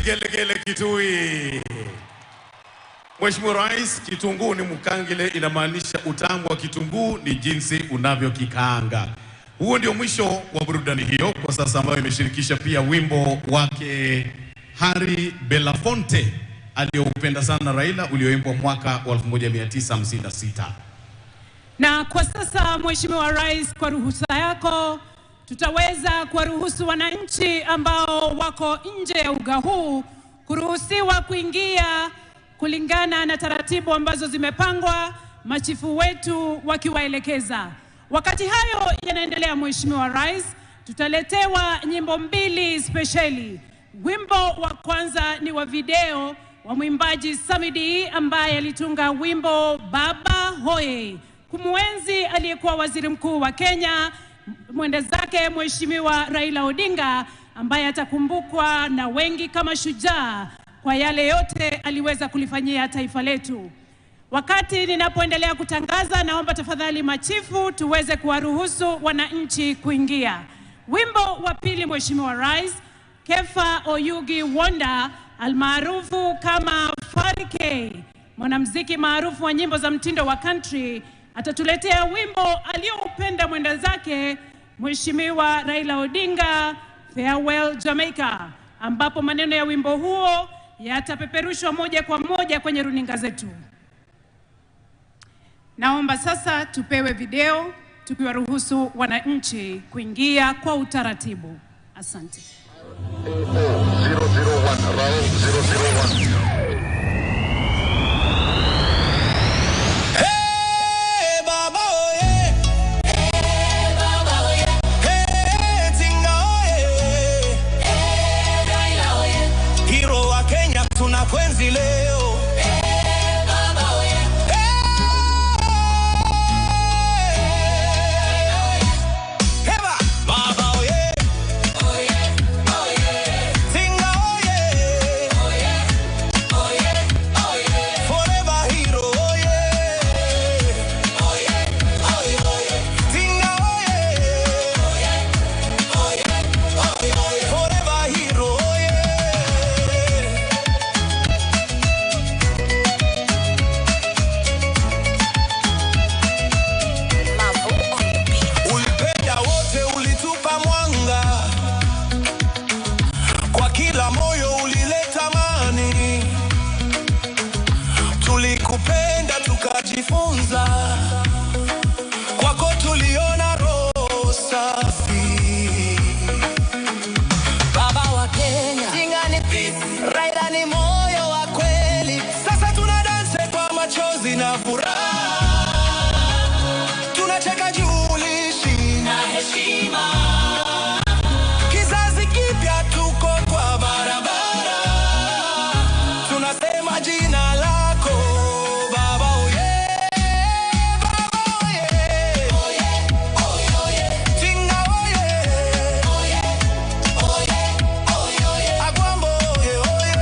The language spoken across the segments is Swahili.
vigelegele Kitui. Mheshimiwa Rais, kitunguu ni mkangile, inamaanisha utamu wa kitunguu ni jinsi unavyokikaanga. Huo ndio mwisho wa burudani hiyo kwa sasa, ambayo imeshirikisha pia wimbo wake Harry Belafonte aliyoupenda sana Raila, ulioimbwa mwaka wa 1956. Na kwa sasa Mheshimiwa Rais, kwa ruhusa yako tutaweza kuwaruhusu wananchi ambao wako nje ya uga huu kuruhusiwa kuingia kulingana na taratibu ambazo zimepangwa, machifu wetu wakiwaelekeza. Wakati hayo yanaendelea, Mheshimiwa Rais, tutaletewa nyimbo mbili speciali. Wimbo wa kwanza ni wa video wa mwimbaji Samidi ambaye alitunga wimbo Baba Hoye kumwenzi aliyekuwa waziri mkuu wa Kenya mwende zake Mheshimiwa Raila Odinga, ambaye atakumbukwa na wengi kama shujaa kwa yale yote aliweza kulifanyia taifa letu. Wakati ninapoendelea kutangaza, naomba tafadhali machifu tuweze kuwaruhusu wananchi kuingia. Wimbo wa pili, Mheshimiwa Rais, Kefa Oyugi Wonder almaarufu kama Farike, mwanamuziki maarufu wa nyimbo za mtindo wa country, atatuletea wimbo alioupenda mwenda zake Mheshimiwa Raila Odinga, Farewell Jamaica, ambapo maneno ya wimbo huo yatapeperushwa moja kwa moja kwenye runinga zetu. Naomba sasa tupewe video tukiwaruhusu wananchi kuingia kwa utaratibu. Asante. 001 Raul 001. Kwenzi leo baba oye heba baba oye oye oye singa oye oye oye oye forever hero oye oye oye oye singa oye oye oye oye forever hero oye. Kupenda tukajifunza, kwako tuliona roho safi. Baba wa Kenya, Jinga ni peace, Raila ni moyo wa kweli. Sasa tunadanse kwa machozi na furaha, tunacheka julishi na heshima. Kizazi kipya tuko kwa barabara, tunasema jina lako baba oye baba oye oye oye tinga oye oye oye oye oye agwambo oye oye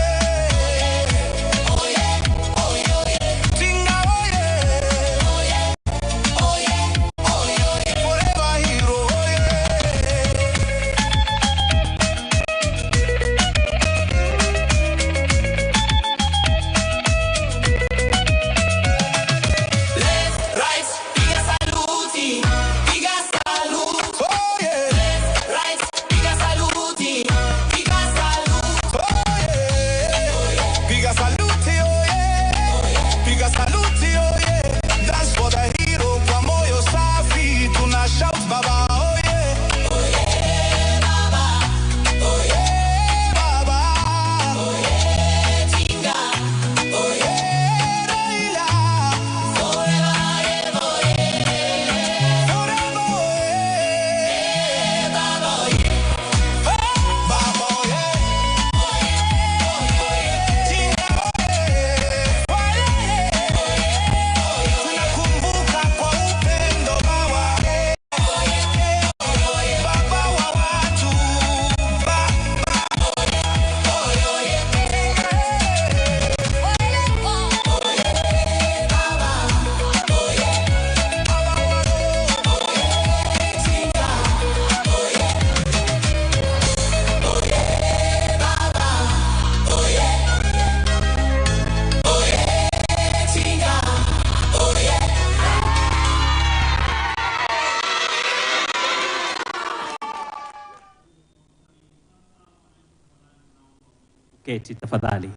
kuketi tafadhali.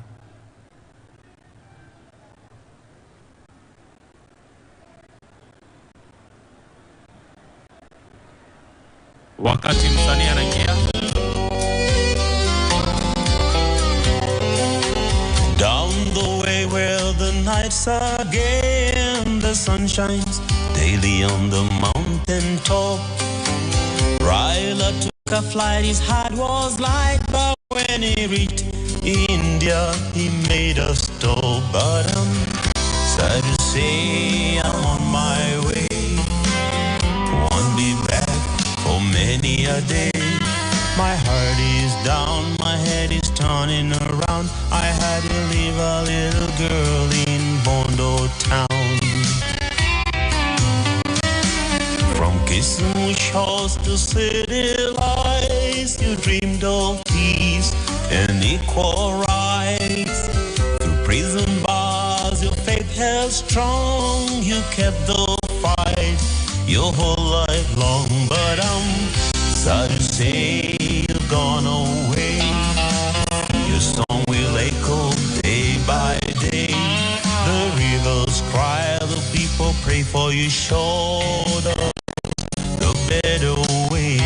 Wakati msanii anaingia. Down the way where the nights are gay and the sun shines daily on the mountain top, Ryla took a flight, his heart was light, but when he reached India, he made a stop. But I'm sad to say I'm on my way, won't be back for many a day. My heart is down, my head is turning around. I had to leave a little girl in Bondo town. From kissing shores to city lights, you dreamed of peace and equal rights. Through prison bars, your faith held strong. You kept the fight your whole life long. But I'm sad to say you've gone away. Your song will echo day by day. The rivers cry, the people pray for you. Showed us the better way.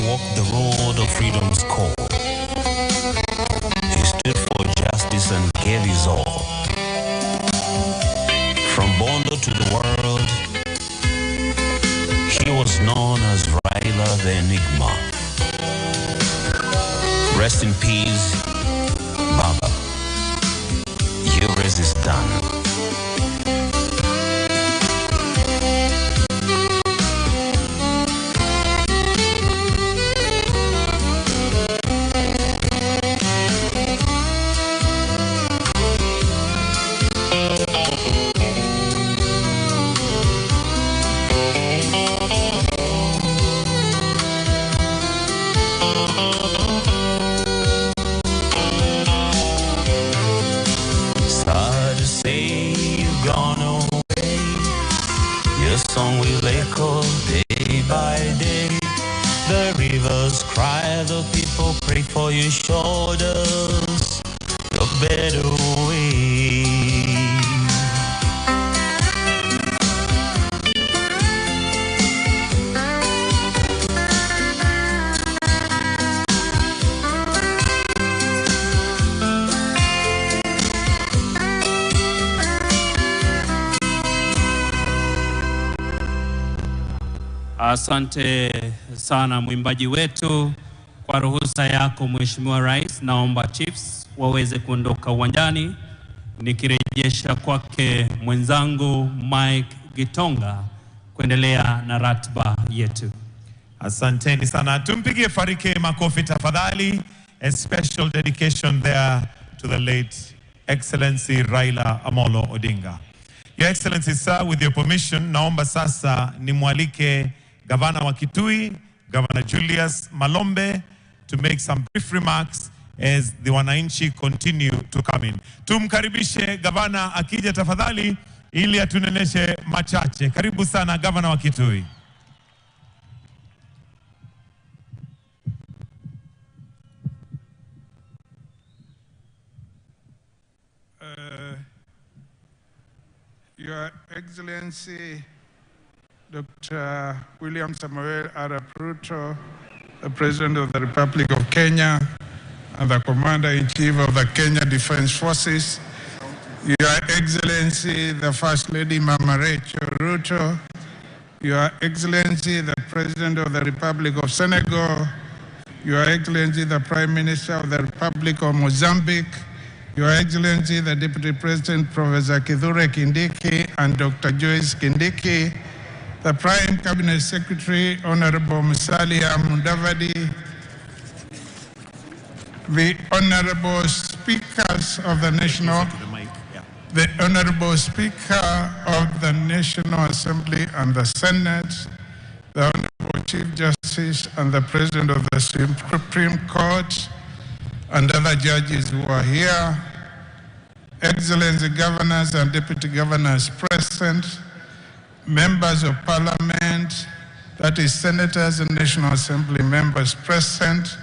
Walked the road of freedom's call. He stood for justice and gave his all. From Bondo to the world, he was known as Ryla the Enigma. Rest in peace, Baba. Your race is done. Song will echo day by day. The rivers cry, the people pray for your shoulders, the better way. Asante sana mwimbaji wetu. Kwa ruhusa yako Mheshimiwa Rais, naomba Chiefs waweze kuondoka uwanjani, nikirejesha kwake mwenzangu Mike Gitonga kuendelea na ratiba yetu. Asanteni sana. Tumpigie Farike makofi tafadhali. A special dedication there to the late Excellency Raila Amolo Odinga. Your Excellency, sir, with your permission, naomba sasa nimwalike Gavana wa Kitui, Governor Julius Malombe, to make some brief remarks as the wananchi continue to come in. Tumkaribishe Gavana akija tafadhali ili atuneneshe machache. Karibu sana Gavana wa Kitui. Your Excellency, Dr. William Samuel Arap Ruto, the President of the Republic of Kenya and the Commander-in-Chief of the Kenya Defense Forces, Your Excellency, the First Lady Mama Rachel Ruto, Your Excellency, the President of the Republic of Senegal, Your Excellency, the Prime Minister of the Republic of Mozambique, Your Excellency, the Deputy President, Professor Kithure Kindiki and Dr. Joyce Kindiki, the Prime Cabinet Secretary, Honorable Musalia Mudavadi, the Honorable Speakers of the National, the Honorable Speaker of the National Assembly and the Senate, the Honorable Honorable Chief Justice and the President of the Supreme Court and other judges who are here, Excellency Governors and Deputy Governors present, Members of Parliament, that is Senators and National Assembly members present,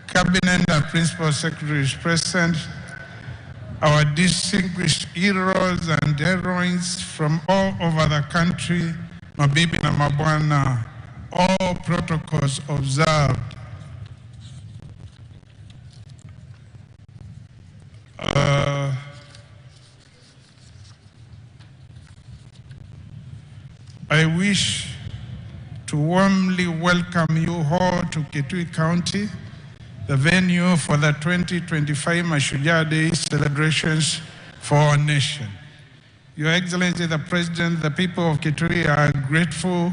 Cabinet and Principal Secretaries present, our distinguished heroes and heroines from all over the country, mabibi na mabwana, all protocols observed. I wish to warmly welcome you all to Kitui County, the venue for the 2025 Mashujaa Day celebrations for our nation. Your Excellency, the President, the people of Kitui are grateful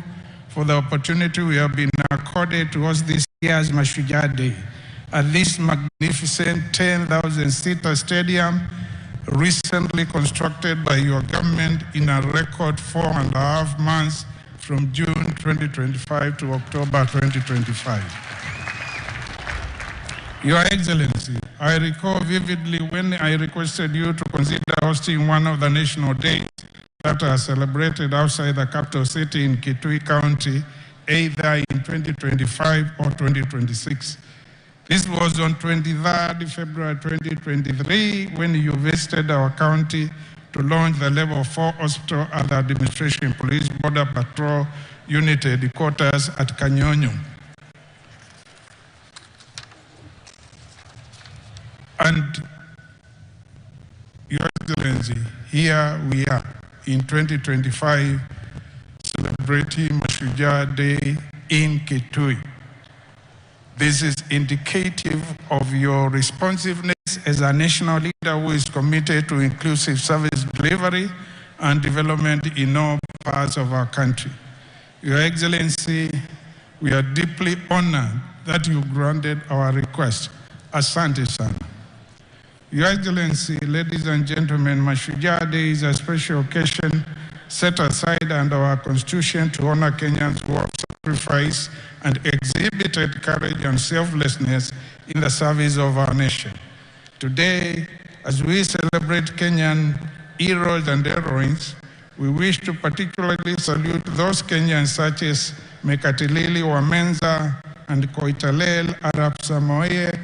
for the opportunity we have been accorded to host this year's Mashujaa Day at this magnificent 10,000-seater stadium recently constructed by your government in a record 4.5 months from June 2025 to October 2025. Your Excellency, I recall vividly when I requested you to consider hosting one of the national days that are celebrated outside the capital city in Kitui County, either in 2025 or 2026. This was on 23rd February 2023 when you visited our county to launch the Level 4 Hospital at the Administration Police Border Patrol Unit Headquarters at Kanyonyo. And Your Excellency, here we are in 2025 celebrating Mashujaa Day in Kitui. This is indicative of your responsiveness as a national leader who is committed to inclusive service delivery and development in all parts of our country. Your Excellency, we are deeply honored that you granted our request. Asante sana. Your Excellency, ladies and gentlemen, Mashujaa Day is a special occasion set aside under our Constitution to honor Kenyans who have sacrificed and exhibited courage and selflessness in the service of our nation. Today, as we celebrate Kenyan heroes and heroines, we wish to particularly salute those Kenyans such as Mekatilili Wamenza and Koitalel Arap Samoei,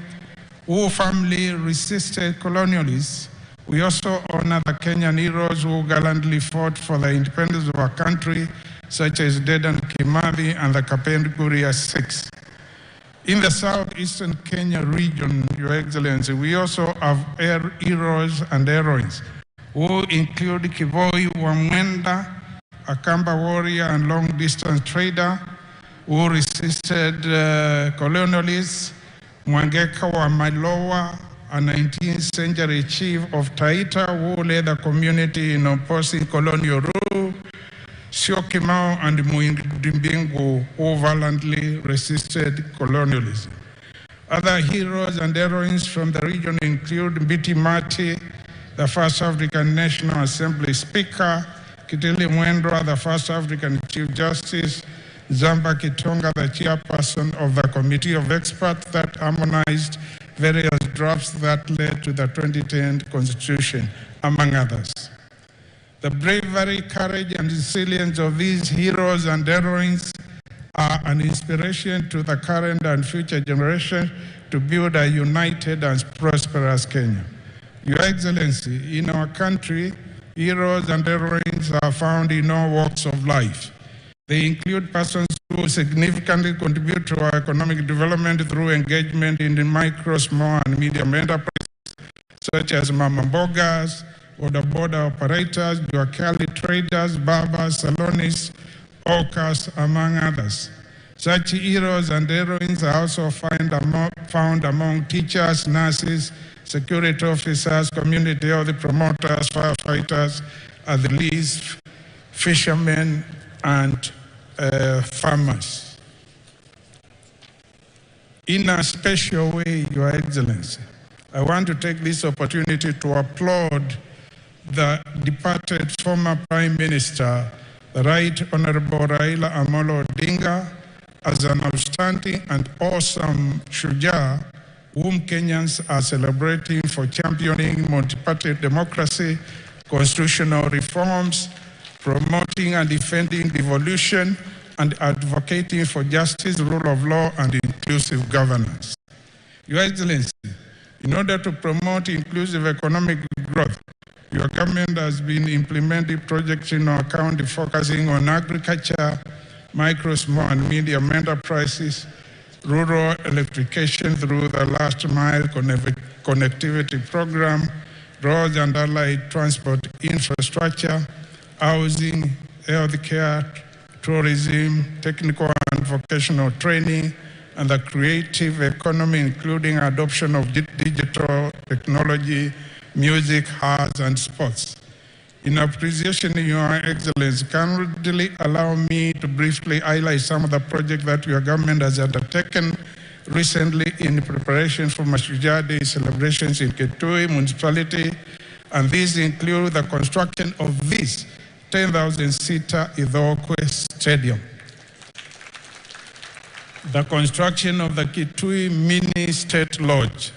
who firmly resisted colonialists. We also honor the Kenyan heroes who gallantly fought for the independence of our country, such as Dedan Kimathi and the Kapenguria Six. In the southeastern Kenya region, Your Excellency, we also have heroes and heroines who include Kivoi Wamwenda, a Kamba warrior and long-distance trader who resisted colonialists, Mwangeka wa Malowa, a 19th century chief of Taita who led the community in opposing colonial rule, Siokimau and Muindimbingu who valiantly resisted colonialism. Other heroes and heroines from the region include Mbiti Mati, the first African National Assembly Speaker, Kitili Mwendwa, the first African Chief Justice, Zamba Kitonga, the chairperson of the Committee of Experts that harmonized various drafts that led to the 2010 Constitution, among others. The bravery, courage, and resilience of these heroes and heroines are an inspiration to the current and future generations to build a united and prosperous Kenya. Your Excellency, in our country, heroes and heroines are found in all walks of life. They include persons who significantly contribute to our economic development through engagement in the micro, small, and medium enterprises, such as mama mbogas, border operators, juakali traders, barbers, salonists, hawkers, among others. Such heroes and heroines are also found among teachers, nurses, security officers, community health promoters, firefighters, athletes, fishermen, and farmers. In a special way, Your Excellency, I want to take this opportunity to applaud the departed former Prime Minister, the Right Honorable Raila Amolo Odinga, as an outstanding and awesome Mashujaa, whom Kenyans are celebrating for championing multi-party democracy, constitutional reforms, promoting and defending devolution, and advocating for justice, rule of law, and inclusive governance. Your Excellency, in order to promote inclusive economic growth, your government has been implementing projects in our county focusing on agriculture, micro, small, and medium enterprises, rural electrification through the last mile connectivity program, roads and allied transport infrastructure, housing, healthcare, tourism, technical and vocational training, and the creative economy, including adoption of digital technology, music, arts, and sports. In appreciation, Your Excellency, kindly allow me to briefly highlight some of the projects that your government has undertaken recently in preparation for Mashujaa Day celebrations in Kitui municipality, and these include the construction of this 10,000-seater Idhokwe Stadium, the construction of the Kitui Mini State Lodge,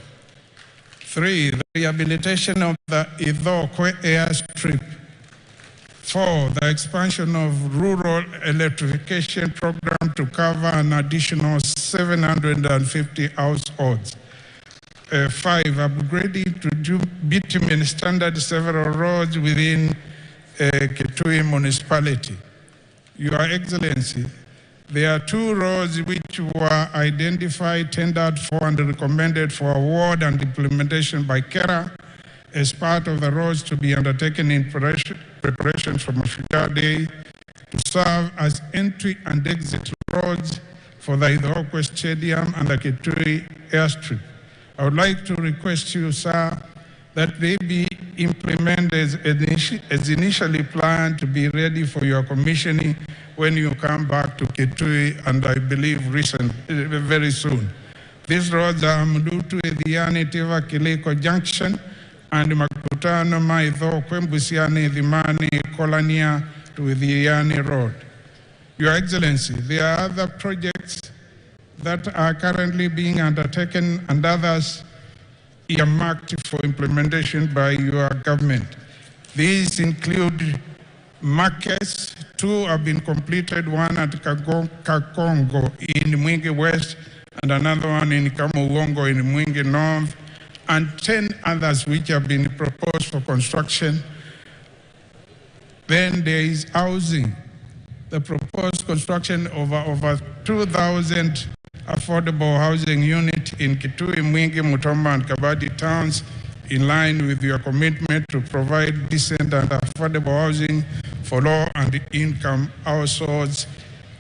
3, the rehabilitation of the Idhokwe Airstrip, 4, the expansion of rural electrification program to cover an additional 750 households. 5, upgrading to bitumen standard several roads within Kitui municipality. Your Excellency, there are 2 roads which were identified, tendered for, and recommended for award and implementation by KERA as part of the roads to be undertaken in preparation for Mashujaa Day to serve as entry and exit roads for the Idhokwe Stadium and the Kitui Airstrip. I would like to request you, sir, that they be implemented as initially planned to be ready for your commissioning when you come back to Kitui, and I believe very soon. These roads are Mdutu, Edhiani, Tiva, Kiliko Junction, and Makutano, Maidhokwe, Busiani, Dhimani, Kolania to Edhiani Road. Your Excellency, there are other projects that are currently being undertaken and others earmarked for implementation by your government. These include markets. 2 have been completed, one at Kakongo in Mwingi West and another one in Kamuwongo in Mwingi North, and 10 others which have been proposed for construction. Then there is housing. The proposed construction of over 2,000 affordable housing units in Kitui, Mwingi, Mutomba, and Kabadi towns, in line with your commitment to provide decent and affordable housing for low and income households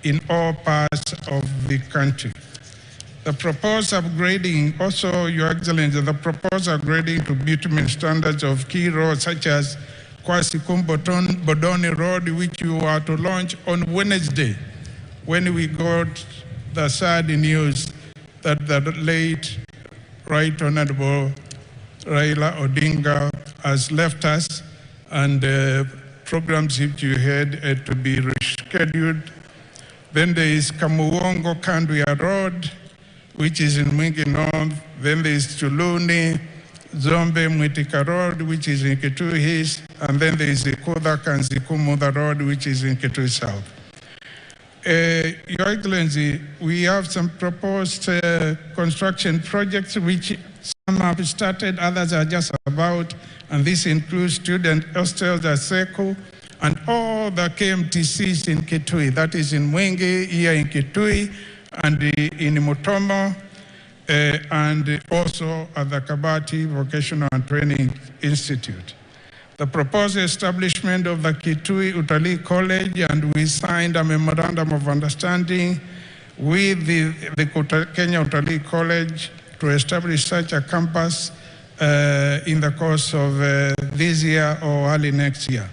in all parts of the country. The proposed upgrading, also, Your Excellency, the proposed upgrading to bitumen standards of key roads such as Kwasikum Bodoni Road, which you are to launch on Wednesday, when we got the sad news that the late Right Honorable Raila Odinga has left us, and programs which you had to be rescheduled. Then there is Kamuwongo Kanduya Road, which is in Mwingi North. Then there is Chuluni, Zombe Mwitika Road, which is in Kitui East. And then there is the Koda Kanzikumuda Road, which is in Kitui South. Your Excellency, we have some proposed construction projects which some have started, others are just about, and this includes student hostels at Seku and all the KMTCs in Kitui, that is in Mwingi, here in Kitui, and in Mutombo, and also at the Kabati Vocational and Training Institute. The proposed establishment of the Kitui Utalii College, and we signed a memorandum of understanding with the Kenya Utalii College to establish such a campus in the course of this year or early next year.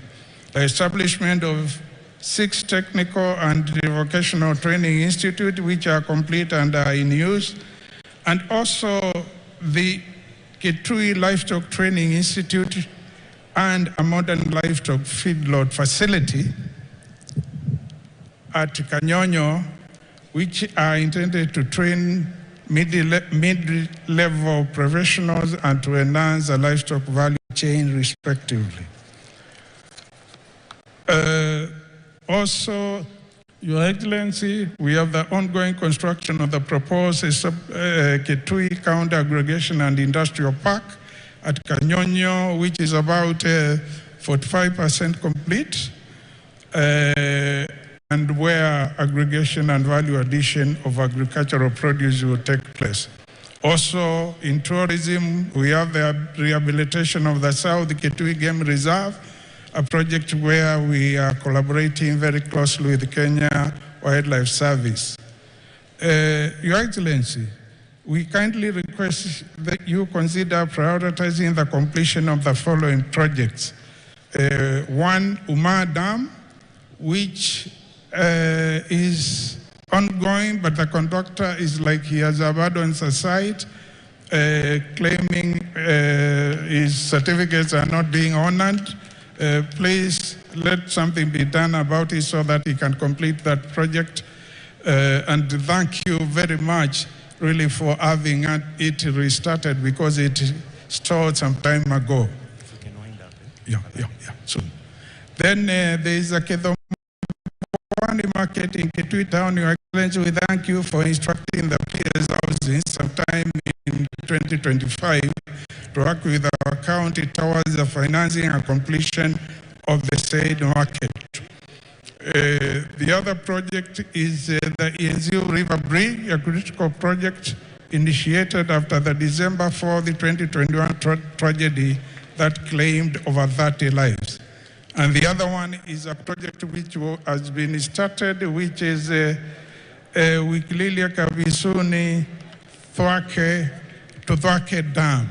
The establishment of 6 technical and vocational training institutes, which are complete and are in use, and also the Kitui Livestock Training Institute and a modern livestock feedlot facility at Kanyonyo, which are intended to train mid-level professionals and to enhance the livestock value chain respectively. Also, Your Excellency, we have the ongoing construction of the proposed Kitui County Aggregation and Industrial Park at Kanyonyo, which is about 45% complete, and where aggregation and value addition of agricultural produce will take place. Also, in tourism, we have the rehabilitation of the South Kitui Game Reserve, a project where we are collaborating very closely with Kenya Wildlife Service. Your Excellency, we kindly request that you consider prioritizing the completion of the following projects. One, Umar Dam, which is ongoing, but the conductor is like he has abandoned the site, claiming his certificates are not being honored. Please let something be done about it so that he can complete that project. And thank you very much, really, for having it restarted, because it stalled some time ago. If you can wind up. Yeah, soon. Then there is a Kedhomani market in Kitui Town. Your Excellency, we thank you for instructing the PS housing sometime in 2025 to work with our county towards the financing and completion of the said market. The other project is the Yenziu River Bridge, a critical project initiated after the December 4th, 2021 tragedy that claimed over 30 lives. And the other one is a project which has been started, which is Wikililia Kabisuni to Thwake Dam.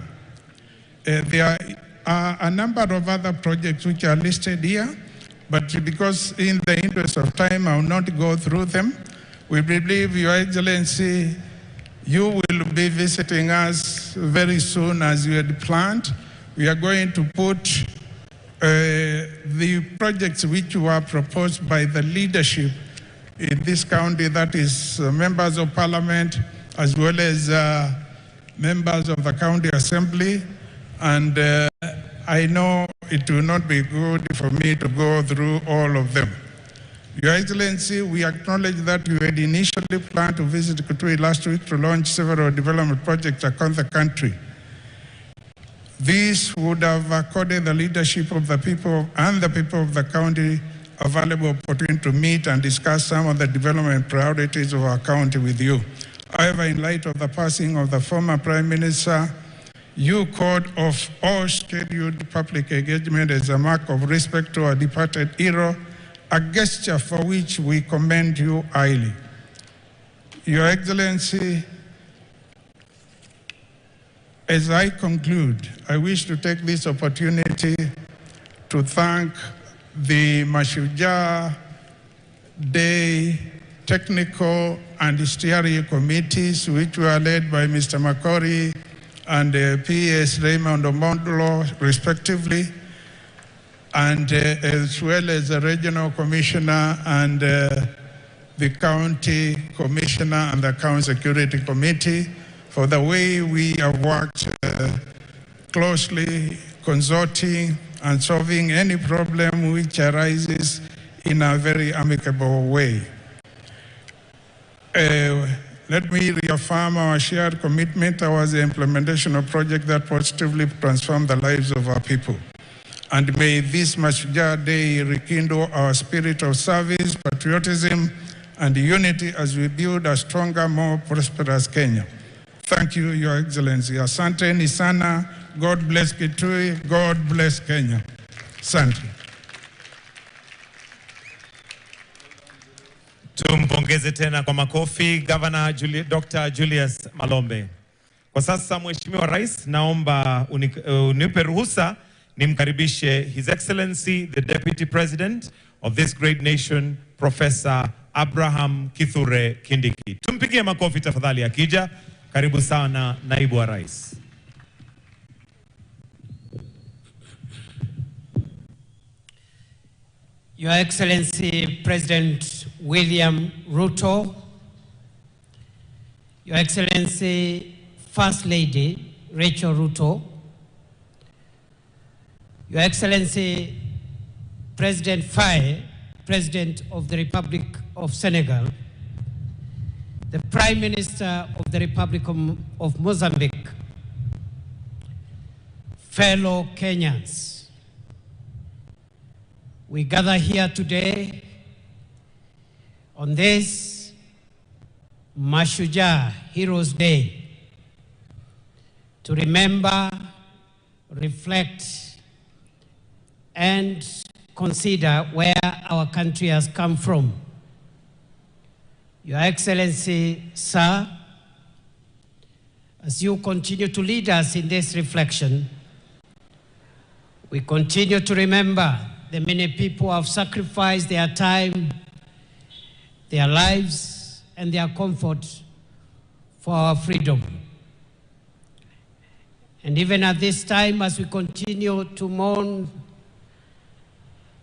There are a number of other projects which are listed here, but because in the interest of time, I will not go through them. We believe, Your Excellency, you will be visiting us very soon as you had planned. We are going to put the projects which were proposed by the leadership in this county, that is members of parliament, as well as members of the county assembly. And I know it will not be good for me to go through all of them. Your Excellency, we acknowledge that you had initially planned to visit Kitui last week to launch several development projects across the country. This would have accorded the leadership of the people and the people of the county a valuable opportunity to meet and discuss some of the development priorities of our county with you. However, in light of the passing of the former Prime Minister, you called off all scheduled public engagement as a mark of respect to our departed hero, a gesture for which we commend you highly. Your Excellency, as I conclude, I wish to take this opportunity to thank the Mashujaa Day technical and steering committees, which were led by Mr. Makori and PS Raymond Omondolo, respectively, and as well as the regional commissioner and the county commissioner and the county security committee, for the way we have worked closely, consulting and solving any problem which arises in a very amicable way. Let me reaffirm our shared commitment towards the implementation of projects that positively transform the lives of our people. And may this Mashujaa Day rekindle our spirit of service, patriotism, and unity as we build a stronger, more prosperous Kenya. Thank you, Your Excellency. Asante ni sana. God bless Kitui. God bless Kenya. Asante. Tumpongeze tena kwa makofi Governor Dr. Julius Malombe. Kwa sasa Mheshimiwa Rais, naomba unipe ruhusa nimkaribishe His Excellency the Deputy President of this great nation, Professor Abraham Kithure Kindiki. Tumpigie makofi tafadhali akija. Karibu sana Naibu wa Rais. Your Excellency President William Ruto, Your Excellency First Lady Rachel Ruto, Your Excellency President Faye, President of the Republic of Senegal, the Prime Minister of the Republic of Mozambique, fellow Kenyans, we gather here today on this Mashujaa Heroes Day to remember, reflect, and consider where our country has come from. Your Excellency, sir, as you continue to lead us in this reflection, we continue to remember the many people who have sacrificed their time, their lives, and their comfort for our freedom. And even at this time, as we continue to mourn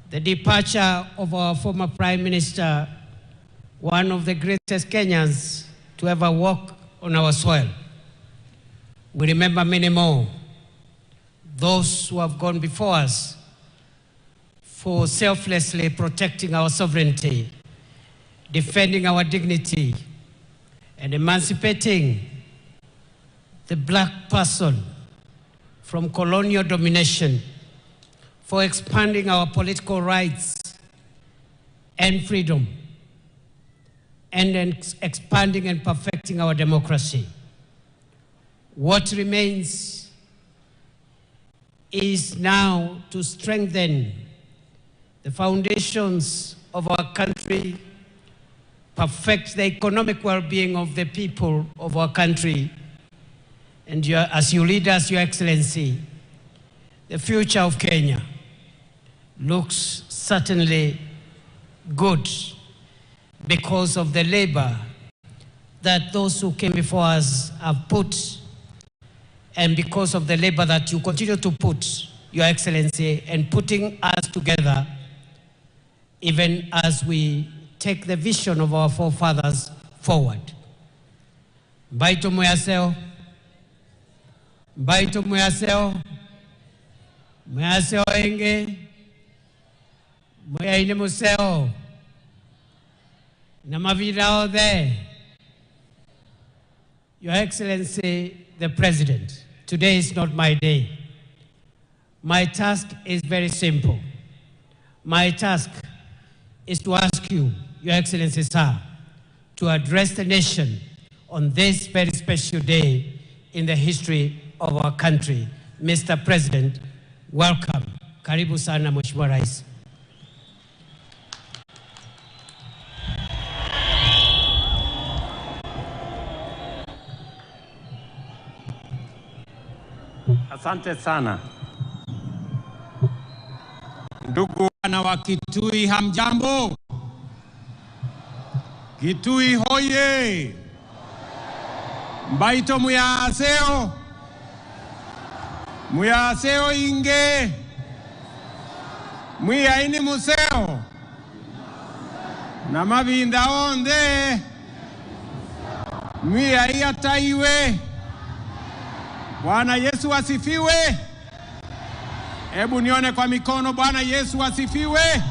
the departure of our former Prime Minister, one of the greatest Kenyans to ever walk on our soil, we remember many more, those who have gone before us for selflessly protecting our sovereignty, defending our dignity, and emancipating the black person from colonial domination, for expanding our political rights and freedom, and then expanding and perfecting our democracy. What remains is now to strengthen the foundations of our country, perfect the economic well-being of the people of our country, and as you lead us, Your Excellency, the future of Kenya looks certainly good because of the labor that those who came before us have put, and because of the labor that you continue to put, Your Excellency, and putting us together, even as we take the vision of our forefathers forward. Baito muyaseo, baito muyaseo, muyaseo enge, muyaine museo, na mavirao there. Your Excellency, the President, today is not my day. My task is very simple. My task is to ask you, Your Excellency, sir, to address the nation on this very special day in the history of our country. Mr. President, welcome. Karibu sana, Mheshimiwa Rais. Asante sana. Ndugu wana wa Kitui, hamjambo? Kitui hoye! Mbaito muyaseo? Muyaseo inge? Muyaini museo? Na mavinda onde? Muyaiya taiwe? Bwana Yesu asifiwe. Hebu nione kwa mikono. Bwana Yesu asifiwe.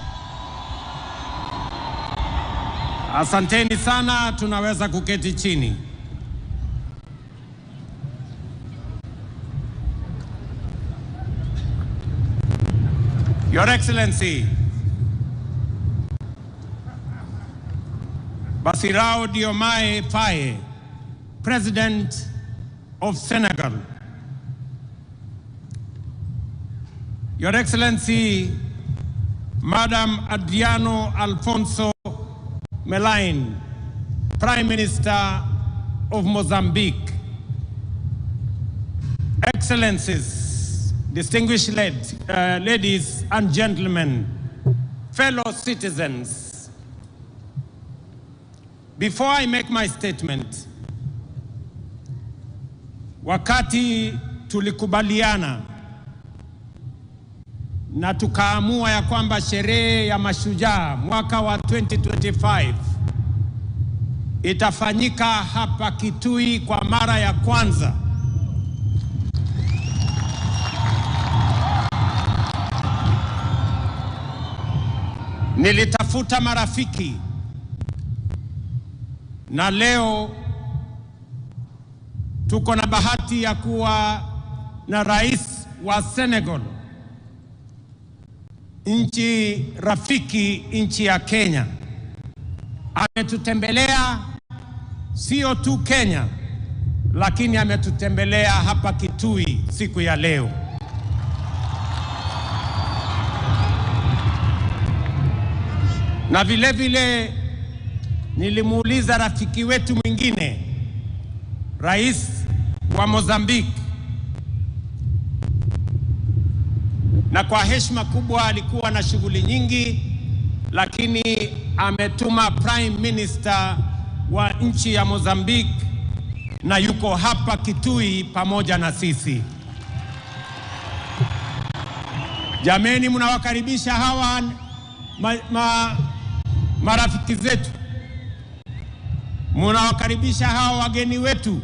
Asanteni sana, tunaweza kuketi chini. Your Excellency, Bassirou Diomaye Faye, President of Senegal. Your Excellency, Madam Adriano Alfonso Melaine, Prime Minister of Mozambique. Excellencies, distinguished ladies and gentlemen, fellow citizens, before I make my statement, wakati tulikubaliana na tukaamua ya kwamba sherehe ya Mashujaa mwaka wa 2025 itafanyika hapa Kitui kwa mara ya kwanza. Nilitafuta marafiki na leo tuko na bahati ya kuwa na rais wa Senegal, nchi rafiki, nchi ya Kenya. Ametutembelea sio tu Kenya, lakini ametutembelea hapa Kitui siku ya leo. Na vile vile nilimuuliza rafiki wetu mwingine, rais wa Mozambique, na kwa heshima kubwa alikuwa na shughuli nyingi, lakini ametuma prime minister wa nchi ya Mozambique na yuko hapa Kitui pamoja na sisi. Jameni, mnawakaribisha hawa marafiki zetu, mnawakaribisha hawa wageni wetu.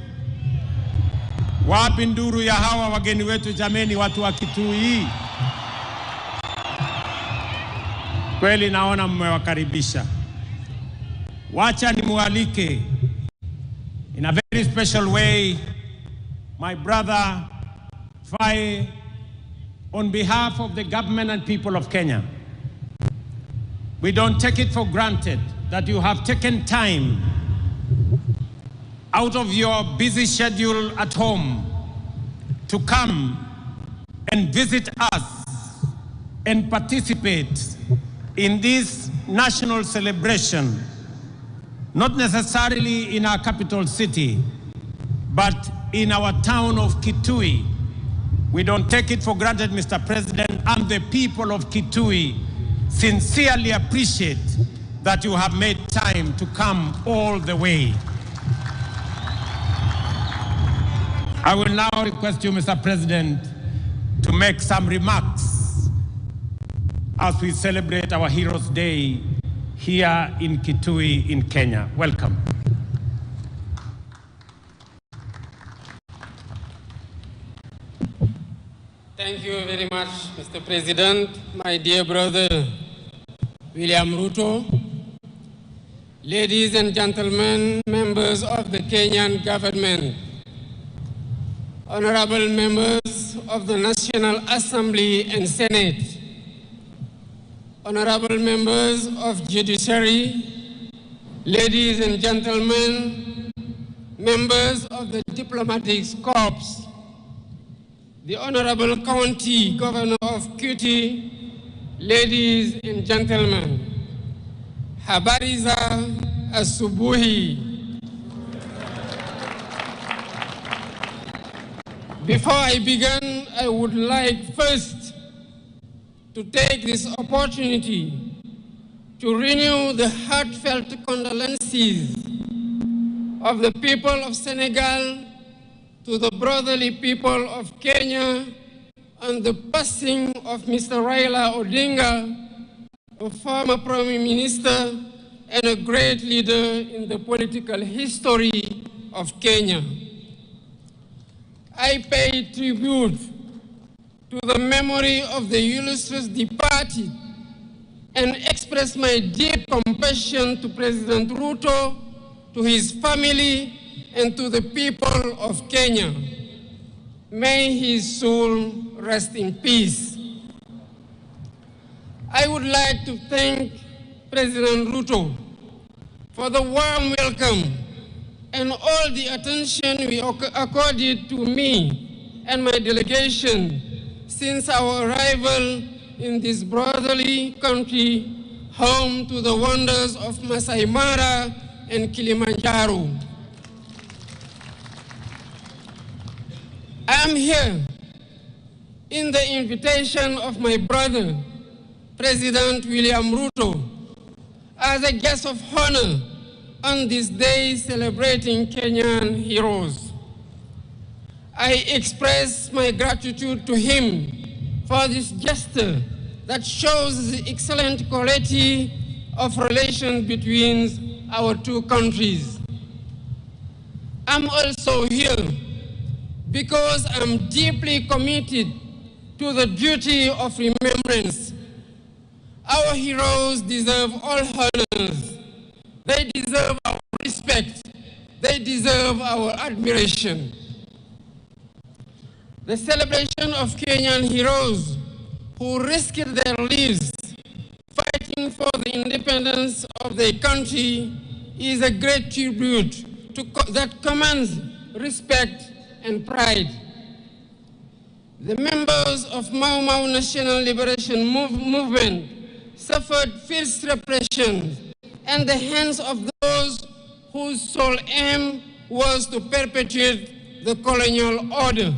Wapi nduru ya hawa wageni wetu jameni, watu wa Kitui? Kweli naona mmewakaribisha. Wacha nimualike in a very special way my brother Faye, on behalf of the government and people of Kenya. We don't take it for granted that you have taken time out of your busy schedule at home to come and visit us and participate in this national celebration, not necessarily in our capital city, but in our town of Kitui. We don't take it for granted, Mr. President, and the people of Kitui sincerely appreciate that you have made time to come all the way. I will now request you, Mr. President, to make some remarks as we celebrate our Heroes' Day here in Kitui in Kenya. Welcome. Thank you very much, Mr. President, my dear brother William Ruto, ladies and gentlemen, members of the Kenyan government, honorable members of the National Assembly and Senate, honorable members of Judiciary, ladies and gentlemen, members of the Diplomatic Corps, the Honorable County Governor of Kitui, ladies and gentlemen, habari za asubuhi. Before I begin, I would like first to take this opportunity to renew the heartfelt condolences of the people of Senegal to the brotherly people of Kenya on the passing of Mr. Raila Odinga, a former Prime Minister and a great leader in the political history of Kenya. I pay tribute to the memory of the illustrious departed and express my deep compassion to President Ruto, to his family, and to the people of Kenya. May his soul rest in peace. I would like to thank President Ruto for the warm welcome and all the attention we accorded to me and my delegation since our arrival in this brotherly country, home to the wonders of Masai Mara and Kilimanjaro. I am here in the invitation of my brother, President William Ruto, as a guest of honor on this day celebrating Kenyan heroes. I express my gratitude to him for this gesture that shows the excellent quality of relations between our two countries. I'm also here because I'm deeply committed to the duty of remembrance. Our heroes deserve all honors. They deserve our respect. They deserve our admiration. The celebration of Kenyan heroes who risked their lives fighting for the independence of their country is a great tribute that commands respect and pride. The members of Mau Mau National Liberation Movement suffered fierce repression at the hands of those whose sole aim was to perpetuate the colonial order.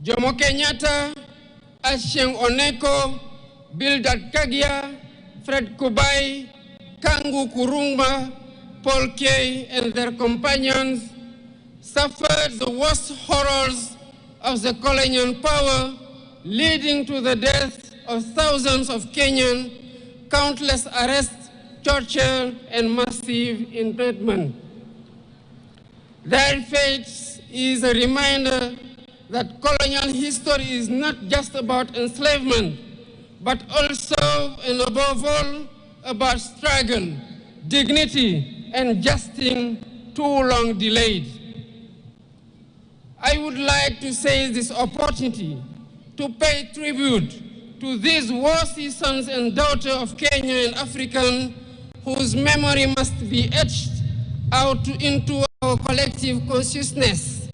Jomo Kenyatta, Achieng Oneko, Bildad Kagia, Fred Kubai, Kangu Kurungba, Paul Kay, and their companions suffered the worst horrors of the colonial power, leading to the death of thousands of Kenyans, countless arrests, torture, and massive internment. Their fate is a reminder that colonial history is not just about enslavement, but also and above all about struggle, dignity, and justice too long delayed. I would like to seize this opportunity to pay tribute to these worthy sons and daughters of Kenya and African whose memory must be etched out into our collective consciousness.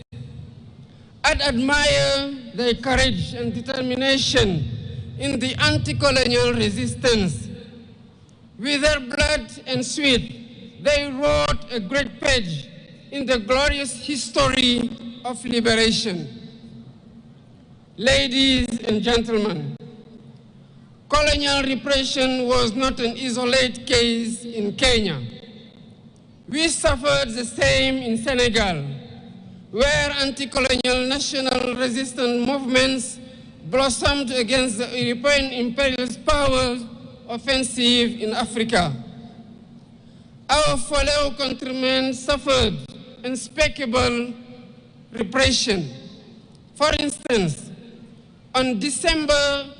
I'd admire their courage and determination in the anti-colonial resistance. With their blood and sweat, they wrote a great page in the glorious history of liberation. Ladies and gentlemen, colonial repression was not an isolated case in Kenya. We suffered the same in Senegal, where anti-colonial national resistance movements blossomed against the European imperialist powers offensive in Africa. Our fellow countrymen suffered unspeakable repression. For instance, on December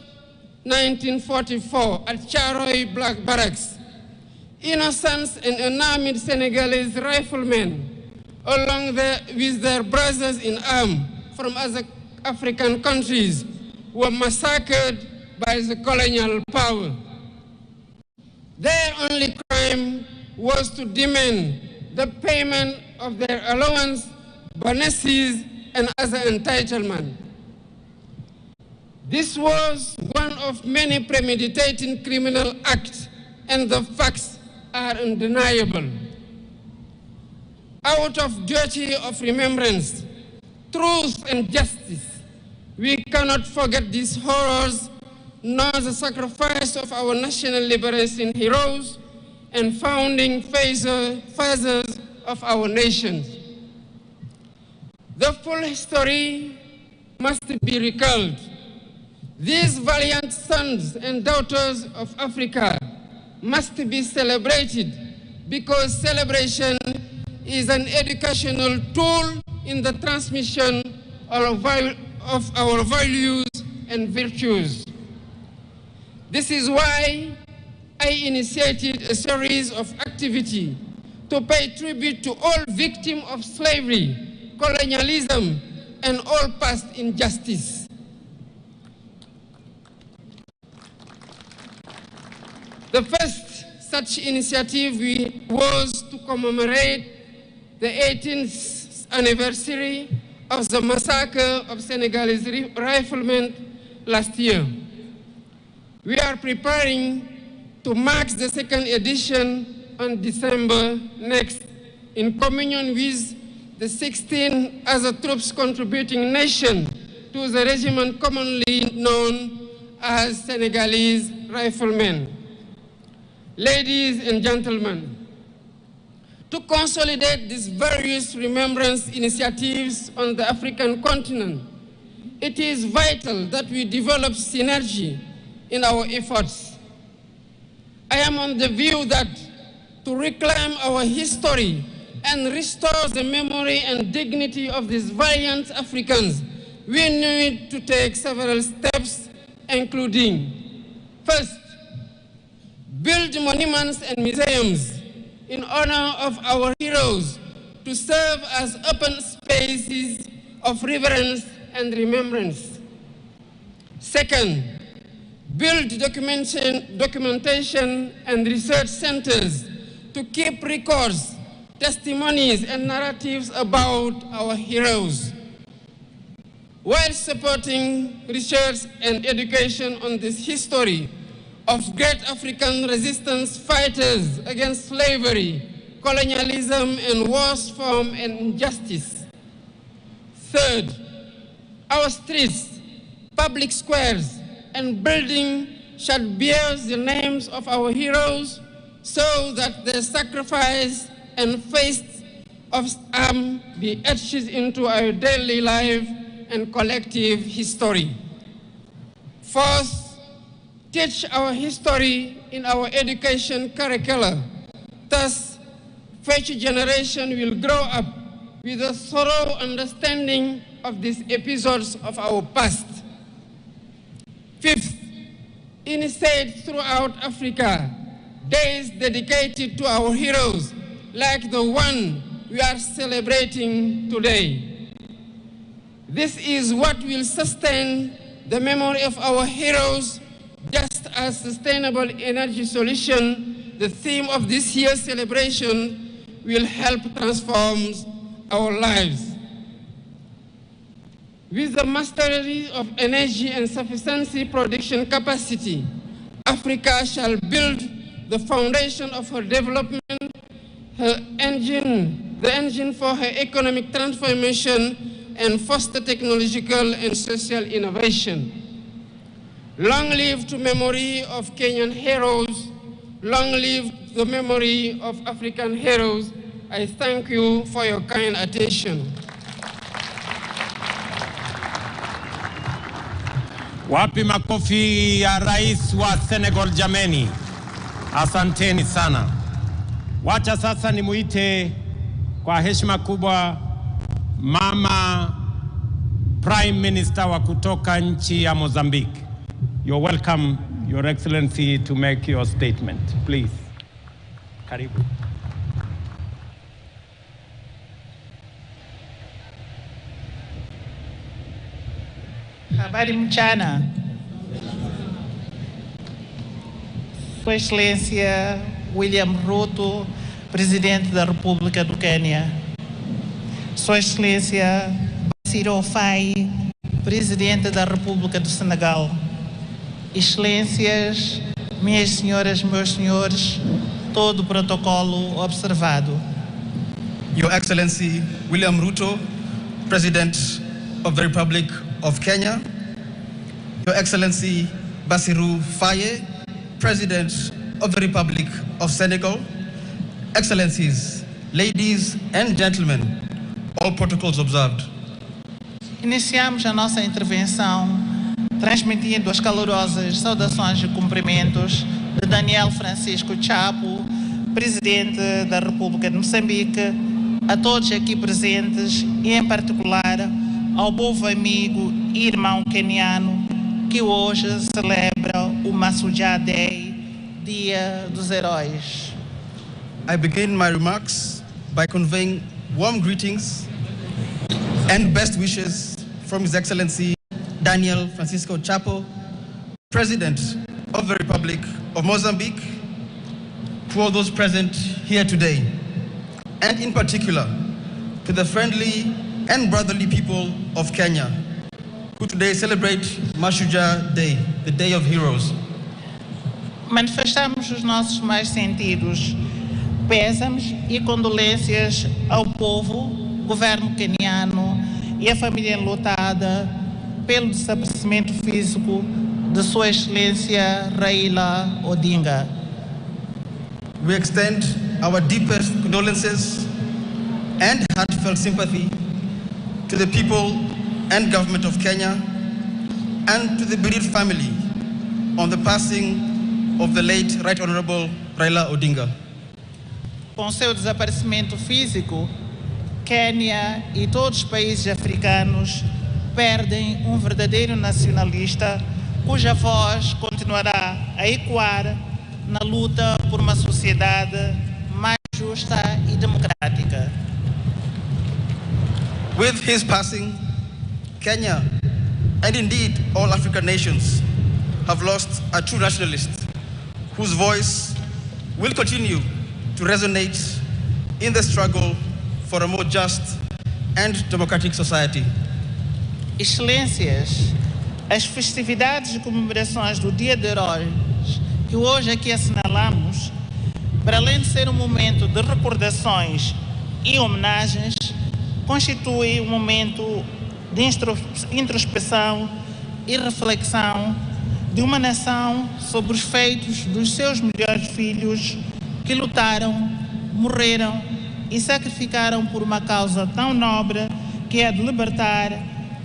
1944 at Charoy Black Barracks, innocent and unarmed Senegalese riflemen, along with their brothers in arms from other African countries, were massacred by the colonial power. Their only crime was to demand the payment of their allowance, bonuses, and other entitlements. This was one of many premeditated criminal acts, and the facts are undeniable. Out of duty of remembrance, truth and justice, we cannot forget these horrors, nor the sacrifice of our national liberation heroes and founding fathers of our nations. The full history must be recalled. These valiant sons and daughters of Africa must be celebrated because celebration is an educational tool in the transmission of our values and virtues. This is why I initiated a series of activities to pay tribute to all victims of slavery, colonialism, and all past injustice. The first such initiative was to commemorate the 18th anniversary of the massacre of Senegalese riflemen last year. We are preparing to mark the second edition on December next, in communion with the 16 other troops contributing nations to the regiment commonly known as Senegalese riflemen. Ladies and gentlemen, to consolidate these various remembrance initiatives on the African continent, it is vital that we develop synergy in our efforts. I am on the view that to reclaim our history and restore the memory and dignity of these valiant Africans, we need to take several steps, including, first, build monuments and museums in honor of our heroes to serve as open spaces of reverence and remembrance. Second, build documentation and research centers to keep records, testimonies, and narratives about our heroes, while supporting research and education on this history of great African resistance fighters against slavery, colonialism, and worse form and injustice. Third, our streets, public squares, and buildings shall bear the names of our heroes so that their sacrifice and feats of arms be etched into our daily life and collective history. Fourth, teach our history in our education curricula. Thus, future generation will grow up with a thorough understanding of these episodes of our past. Fifth, initiate throughout Africa days dedicated to our heroes, like the one we are celebrating today. This is what will sustain the memory of our heroes, just as sustainable energy solution, the theme of this year's celebration, will help transform our lives. With the mastery of energy and sufficiency production capacity, Africa shall build the foundation of her development, the engine for her economic transformation, and foster technological and social innovation. Long live the memory of Kenyan heroes. Long live the memory of African heroes. I thank you for your kind attention. Wapi makofi ya Rais wa Senegal jameni. Asanteni sana. Wacha sasa nimuite kwa heshima kubwa Mama Prime Minister wa kutoka nchi ya Mozambique. You're welcome, Your Excellency, to make your statement. Please. Karibu. Habari mchana. Sua Excelência William Ruto, Presidente da República do Quênia. Sua Excelência Bassirou Faye, Presidente da República do Senegal. Excelências, minhas senhoras, meus senhores, todo o protocolo observado. Your Excellency William Ruto, President of the Republic of Kenya. Your Excellency Bassirou Faye, President of the Republic of Senegal. Excellencies, ladies and gentlemen, all protocols observed. Iniciamos a nossa intervenção transmitindo as calorosas saudações e cumprimentos de Daniel Francisco Chapo, Presidente da República de Moçambique, a todos aqui presentes e, em particular, ao povo amigo e irmão queniano que hoje celebra o Mashujaa Day, Dia dos Heróis. I begin my remarks by conveying warm greetings and best wishes from His Excellency Daniel Francisco Chapo, President of the Republic of Mozambique, to all those present here today, and in particular to the friendly and brotherly people of Kenya, who today celebrate Mashujaa Day, the Day of Heroes. Manifestamos os nossos mais sentidos pésamos e condolências ao povo, governo queniano e a família enlutada pelo desaparecimento físico de Sua Excelência Raila Odinga. We extend our deepest condolences and heartfelt sympathy to the people and government of Kenya and to the bereaved family on the passing of the late Right Honorable Raila Odinga. com seu desaparecimento físico, Quênia e todos os países africanos perdem um verdadeiro nacionalista cuja voz continuará a ecoar na luta por uma sociedade mais justa e democrática. With his passing, Kenya, and indeed all African nations, have lost a true nationalist whose voice will continue to resonate in the struggle for a more just and democratic society. Excelências, as festividades e comemorações do Dia de Heróis que hoje aqui assinalamos, para além de ser um momento de recordações e homenagens, constitui um momento de introspeção e reflexão de uma nação sobre os feitos dos seus melhores filhos que lutaram, morreram e sacrificaram por uma causa tão nobre que é a de libertar,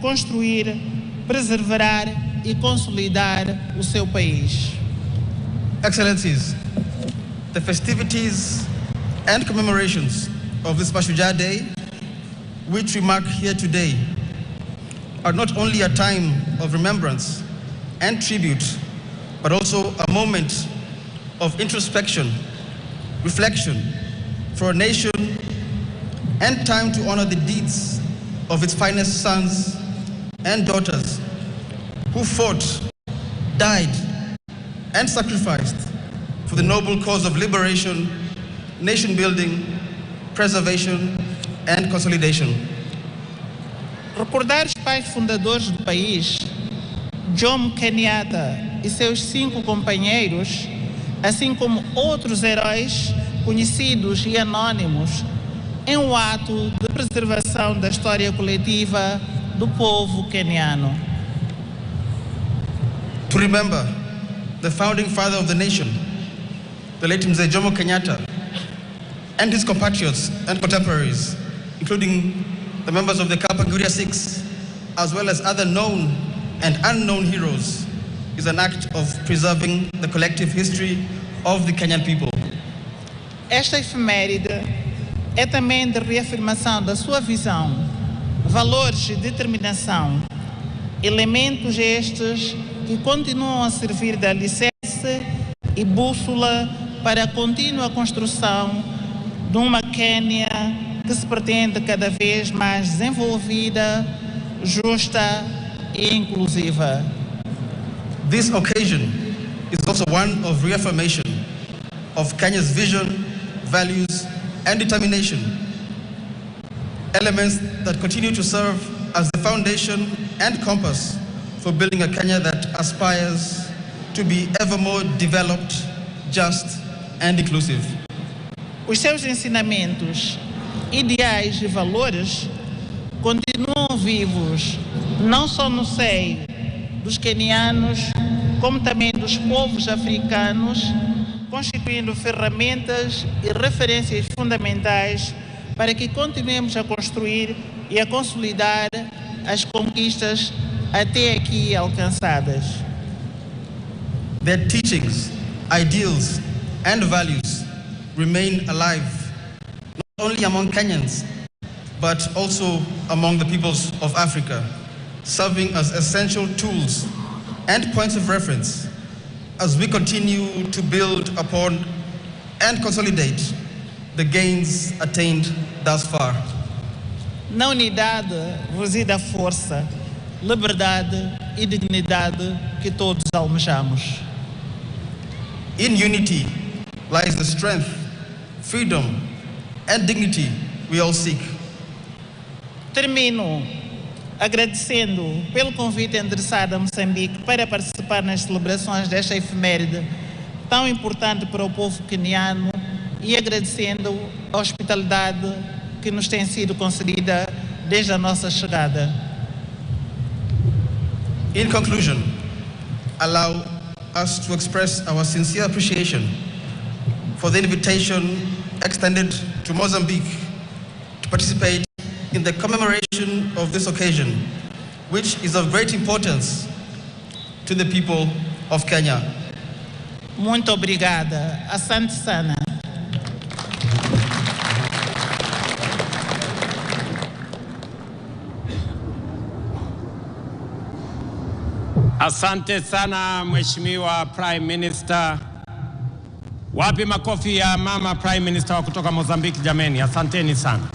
construir, preservar e consolidar o seu país. Excellencies, the festivities and commemorations of this Mashujaa Day, which we mark here today, are not only a time of remembrance and tribute, but also a moment of introspection, reflection for a nation, and time to honor the deeds of its finest sons and daughters who fought, died, and sacrificed for the noble cause of liberation, nation building, preservation, and consolidation. Recordar os pais fundadores do país, Jomo Kenyatta e seus 5 companheiros, assim como outros heróis conhecidos e anônimos, é um ato de preservação da história coletiva do povo queniano. To remember the founding father of the nation, the late Mzee Jomo Kenyatta, and his compatriots and contemporaries, including the members of the Kapaguria Six, as well as other known and unknown heroes, is an act of preserving the collective history of the Kenyan people. Esta efeméride é também de reafirmação da sua visão, valores e determinação, elementos estes que continuam a servir de alicerce e bússola para a contínua construção de uma Quênia que se pretende cada vez mais desenvolvida, justa e inclusiva. This occasion is also one of reaffirmation of Kenya's vision, values, and determination, elements that continue to serve as the foundation and compass for building a Kenya that aspires to be ever more developed, just, and inclusive. Os seus ensinamentos, ideais e valores continuam vivos, não só no seio dos quenianos, como também dos povos africanos, constituindo ferramentas e referências fundamentais para que continuemos a construir e a consolidar as conquistas até aqui alcançadas. Their teachings, ideals, and values remain alive, not only among Kenyans, but also among the peoples of Africa, serving as essential tools and points of reference as we continue to build upon and consolidate the gains attained thus far. Na unidade reside a força, liberdade e dignidade que todos almejamos. In unity lies the strength, freedom, and dignity we all seek. Termino agradecendo pelo convite endereçado a Moçambique para participar nas celebrações desta efeméride tão importante para o povo queniano e agradecendo a hospitalidade que nos tem sido concedida desde a nossa chegada. In conclusion, allow us to express our sincere appreciation for the invitation extended to Mozambique to participate in the commemoration of this occasion, which is of great importance to the people of Kenya. Muito obrigada. Asante sana. Asante sana Mheshimiwa Prime Minister. Wapi makofi ya mama Prime Minister wa kutoka Mozambique jameni, asanteni sana.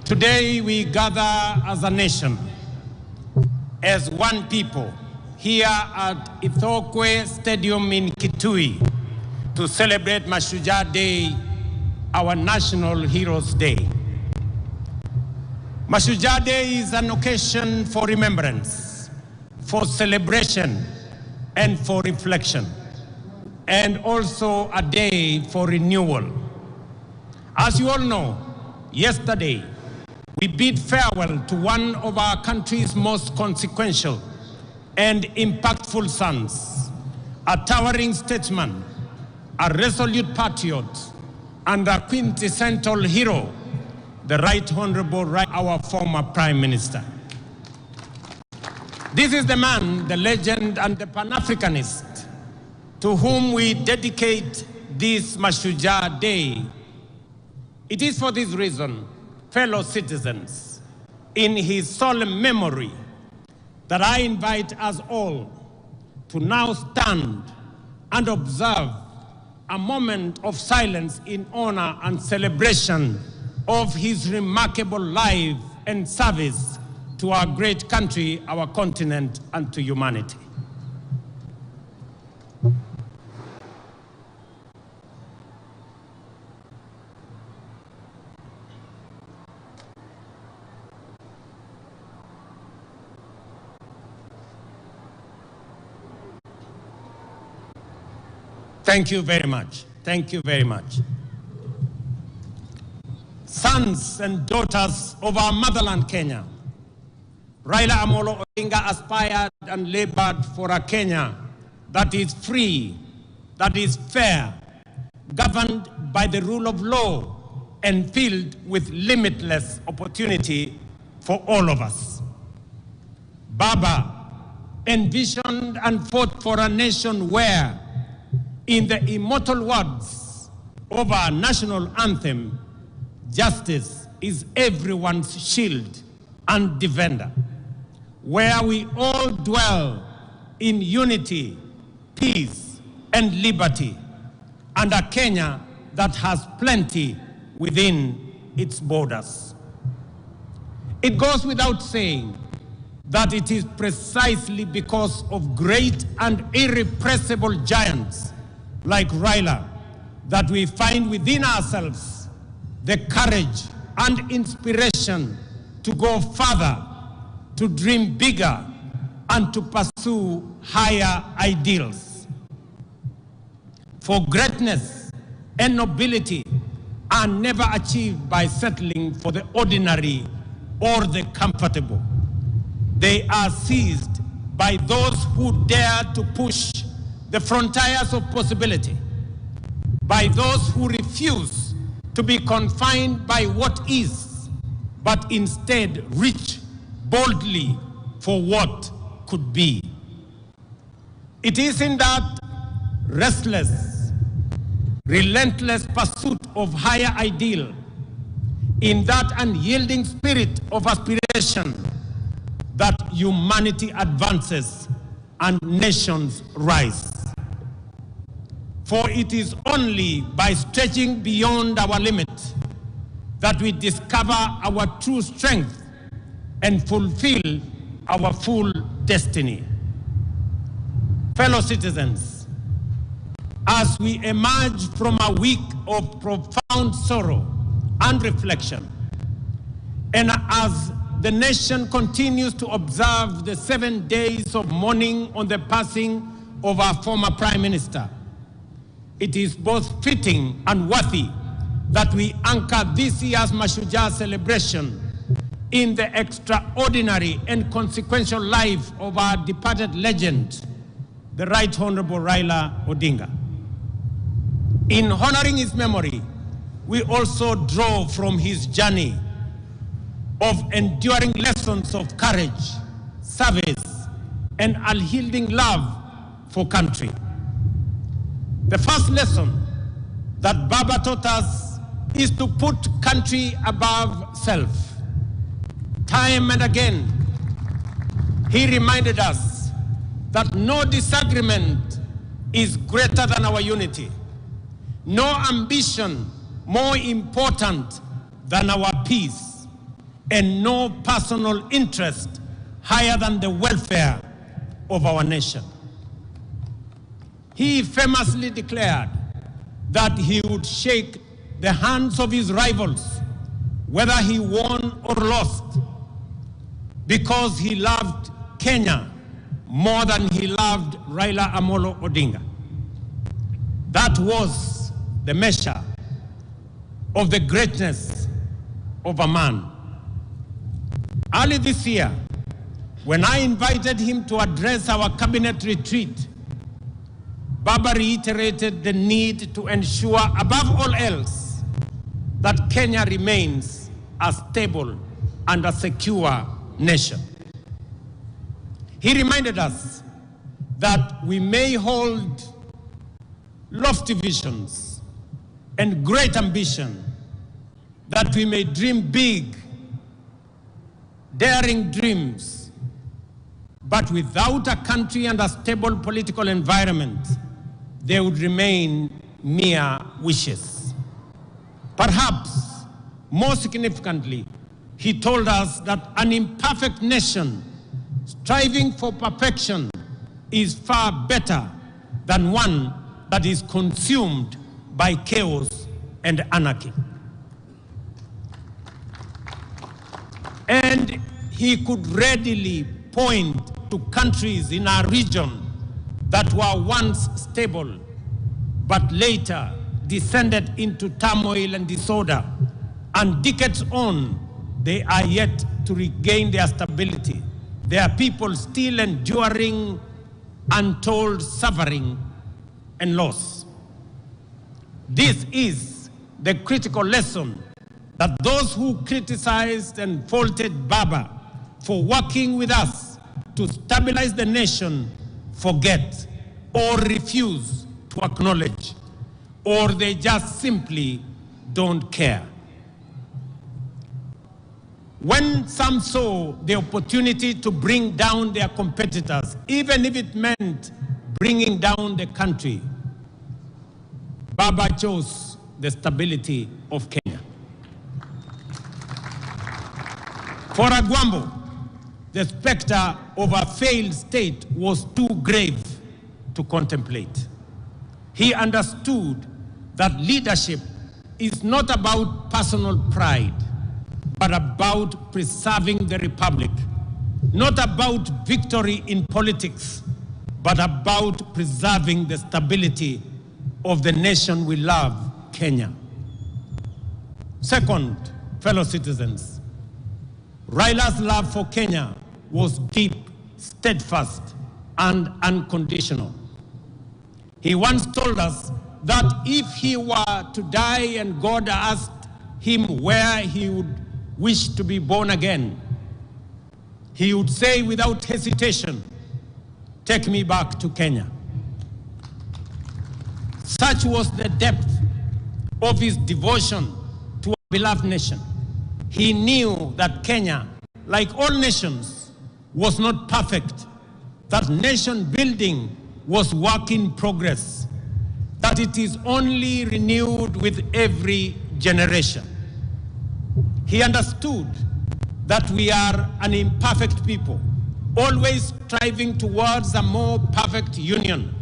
Today we gather as a nation, as one people, here at Ithokwe Stadium in Kitui to celebrate Mashujaa Day, our National Heroes Day. Mashujaa Day is an occasion for remembrance, for celebration, and for reflection, and also a day for renewal. As you all know, yesterday we bid farewell to one of our country's most consequential and impactful sons, a towering statesman, a resolute patriot, and a quintessential hero, the Right Honorable, our former Prime Minister. This is the man, the legend, and the Pan-Africanist to whom we dedicate this Mashujaa Day. It is for this reason, fellow citizens, in his solemn memory, that I invite us all to now stand and observe a moment of silence in honor and celebration of his remarkable life and service to our great country, our continent, and to humanity. Thank you very much. Thank you very much. Sons and daughters of our motherland, Kenya, Raila Amolo Odinga aspired and labored for a Kenya that is free, that is fair, governed by the rule of law, and filled with limitless opportunity for all of us. Baba envisioned and fought for a nation where, in the immortal words of our national anthem, justice is everyone's shield and defender, where we all dwell in unity, peace, and liberty, and a Kenya that has plenty within its borders. It goes without saying that it is precisely because of great and irrepressible giants like Raila that we find within ourselves the courage and inspiration to go further, to dream bigger, and to pursue higher ideals. For greatness and nobility are never achieved by settling for the ordinary or the comfortable. They are seized by those who dare to push the frontiers of possibility, by those who refuse to be confined by what is, but instead reach boldly for what could be. It is in that restless, relentless pursuit of higher ideal, in that unyielding spirit of aspiration, that humanity advances and nations rise. For it is only by stretching beyond our limit that we discover our true strength and fulfill our full destiny. Fellow citizens, as we emerge from a week of profound sorrow and reflection, and as the nation continues to observe the 7 days of mourning on the passing of our former Prime Minister, it is both fitting and worthy that we anchor this year's Mashujaa celebration in the extraordinary and consequential life of our departed legend, the Right Honorable Raila Odinga. In honoring his memory, we also draw from his journey of enduring lessons of courage, service, and unyielding love for country. The first lesson that Baba taught us is to put country above self. Time and again, he reminded us that no disagreement is greater than our unity, no ambition more important than our peace, and no personal interest higher than the welfare of our nation. He famously declared that he would shake the hands of his rivals, whether he won or lost, because he loved Kenya more than he loved Raila Amolo Odinga. That was the measure of the greatness of a man. Early this year, when I invited him to address our cabinet retreat, Baba reiterated the need to ensure, above all else, that Kenya remains a stable and a secure nation. He reminded us that we may hold lofty visions and great ambition, that we may dream big, daring dreams, but without a country and a stable political environment, they would remain mere wishes. Perhaps, more significantly, he told us that an imperfect nation striving for perfection is far better than one that is consumed by chaos and anarchy. And he could readily point to countries in our region that were once stable, but later descended into turmoil and disorder, and decades on, they are yet to regain their stability. There are people still enduring untold suffering and loss. This is the critical lesson that those who criticized and faulted Baba for working with us to stabilize the nation forget or refuse to acknowledge, or they just simply don't care. When some saw the opportunity to bring down their competitors, even if it meant bringing down the country, Baba chose the stability of Kenya. For Agwambo, the specter of a failed state was too grave to contemplate. He understood that leadership is not about personal pride, but about preserving the republic. Not about victory in politics, but about preserving the stability of the nation we love, Kenya. Second, fellow citizens, Raila's love for Kenya was deep, steadfast, and unconditional. He once told us that if he were to die and God asked him where he would wish to be born again, he would say without hesitation, "Take me back to Kenya." Such was the depth of his devotion to our beloved nation. He knew that Kenya, like all nations, was not perfect, that nation building was work in progress, that it is only renewed with every generation. He understood that we are an imperfect people, always striving towards a more perfect union.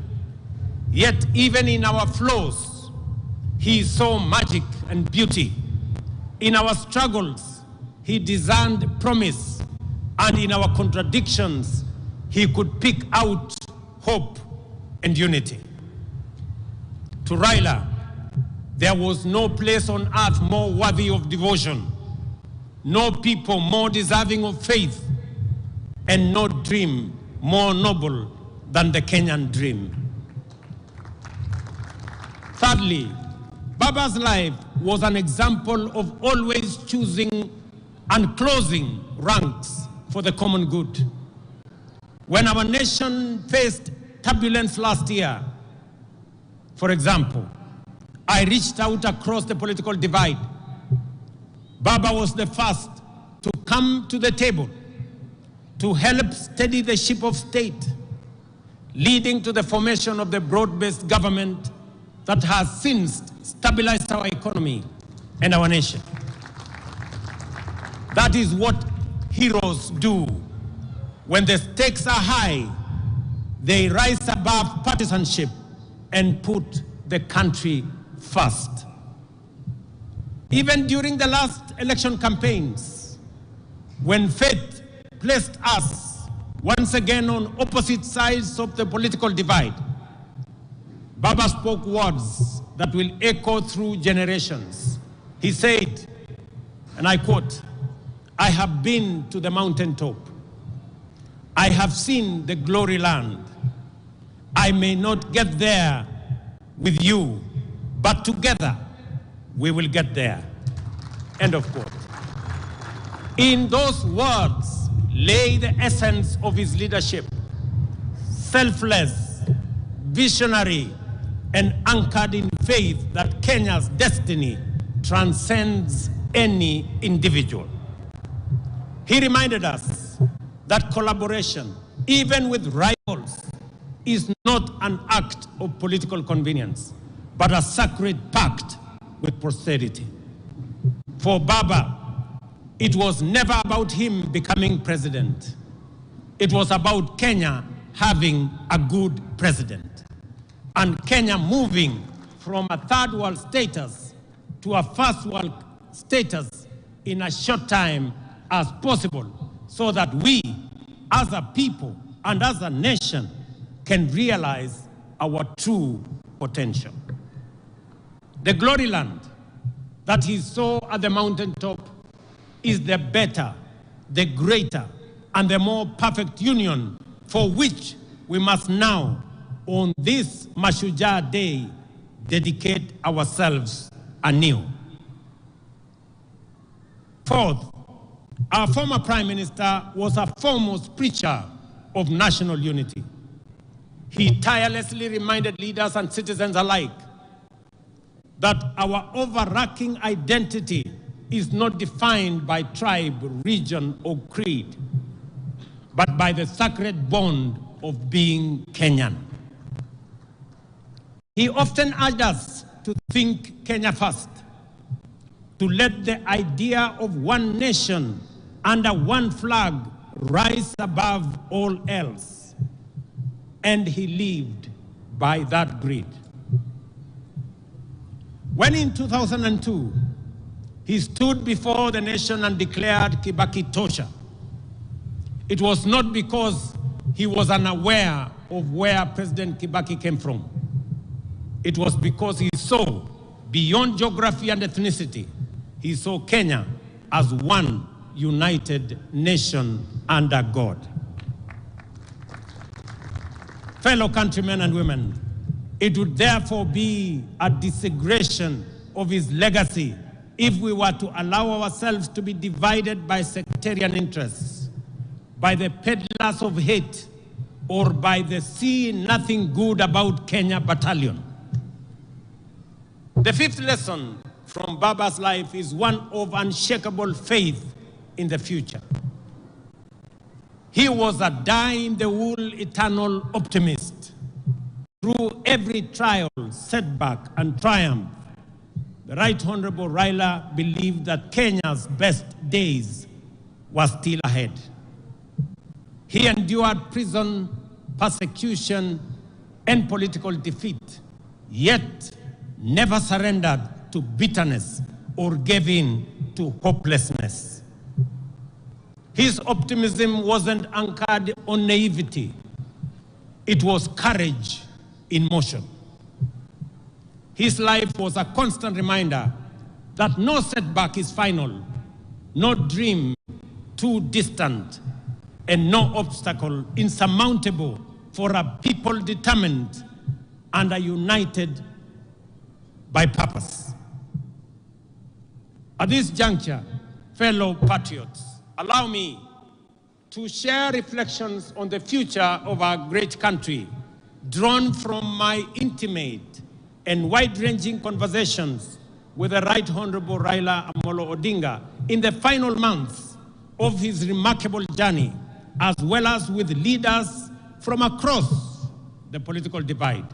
Yet even in our flaws, he saw magic and beauty. In our struggles, he discerned promise, and in our contradictions, he could pick out hope and unity. To Raila, there was no place on earth more worthy of devotion, no people more deserving of faith, and no dream more noble than the Kenyan dream. Thirdly, Baba's life was an example of always choosing and closing ranks for the common good. When our nation faced turbulence last year, for example, I reached out across the political divide. Baba was the first to come to the table to help steady the ship of state, leading to the formation of the broad-based government that has since stabilized our economy and our nation. That is what heroes do. When the stakes are high, they rise above partisanship and put the country first. Even during the last election campaigns, when fate placed us once again on opposite sides of the political divide, Baba spoke words that will echo through generations. He said, and I quote, "I have been to the mountaintop. I have seen the glory land. I may not get there with you, but together we will get there." End of quote. In those words lay the essence of his leadership: selfless, visionary, and anchored in faith that Kenya's destiny transcends any individual. He reminded us that collaboration, even with rivals, is not an act of political convenience, but a sacred pact with posterity. For Baba, it was never about him becoming president. It was about Kenya having a good president, and Kenya moving from a third world status to a first world status in a short time as possible, so that we, as a people and as a nation, can realize our true potential. The glory land that he saw at the mountaintop is the better, the greater, and the more perfect union for which we must now, on this Mashujaa Day, dedicate ourselves anew. Fourth, our former Prime Minister was a foremost preacher of national unity. He tirelessly reminded leaders and citizens alike that our overarching identity is not defined by tribe, region, or creed, but by the sacred bond of being Kenyan. He often urged us to think Kenya first, to let the idea of one nation under one flag rise above all else. And he lived by that creed. When in 2002, he stood before the nation and declared Kibaki Tosha, it was not because he was unaware of where President Kibaki came from. It was because he saw beyond geography and ethnicity. He saw Kenya as one united nation under God. Fellow countrymen and women, it would therefore be a desecration of his legacy if we were to allow ourselves to be divided by sectarian interests, by the peddlers of hate, or by the see nothing good about Kenya battalion. The fifth lesson from Baba's life is one of unshakable faith in the future. He was a die-in-the-wool eternal optimist. Through every trial, setback, and triumph, the Right Honorable Raila believed that Kenya's best days were still ahead. He endured prison, persecution, and political defeat, yet never surrendered to bitterness or gave in to hopelessness. His optimism wasn't anchored on naivety. It was courage in motion. His life was a constant reminder that no setback is final, no dream too distant, and no obstacle insurmountable for a people determined and united by purpose. At this juncture, fellow patriots, allow me to share reflections on the future of our great country, drawn from my intimate and wide-ranging conversations with the Right Honorable Raila Amolo Odinga in the final months of his remarkable journey as well as with leaders from across the political divide.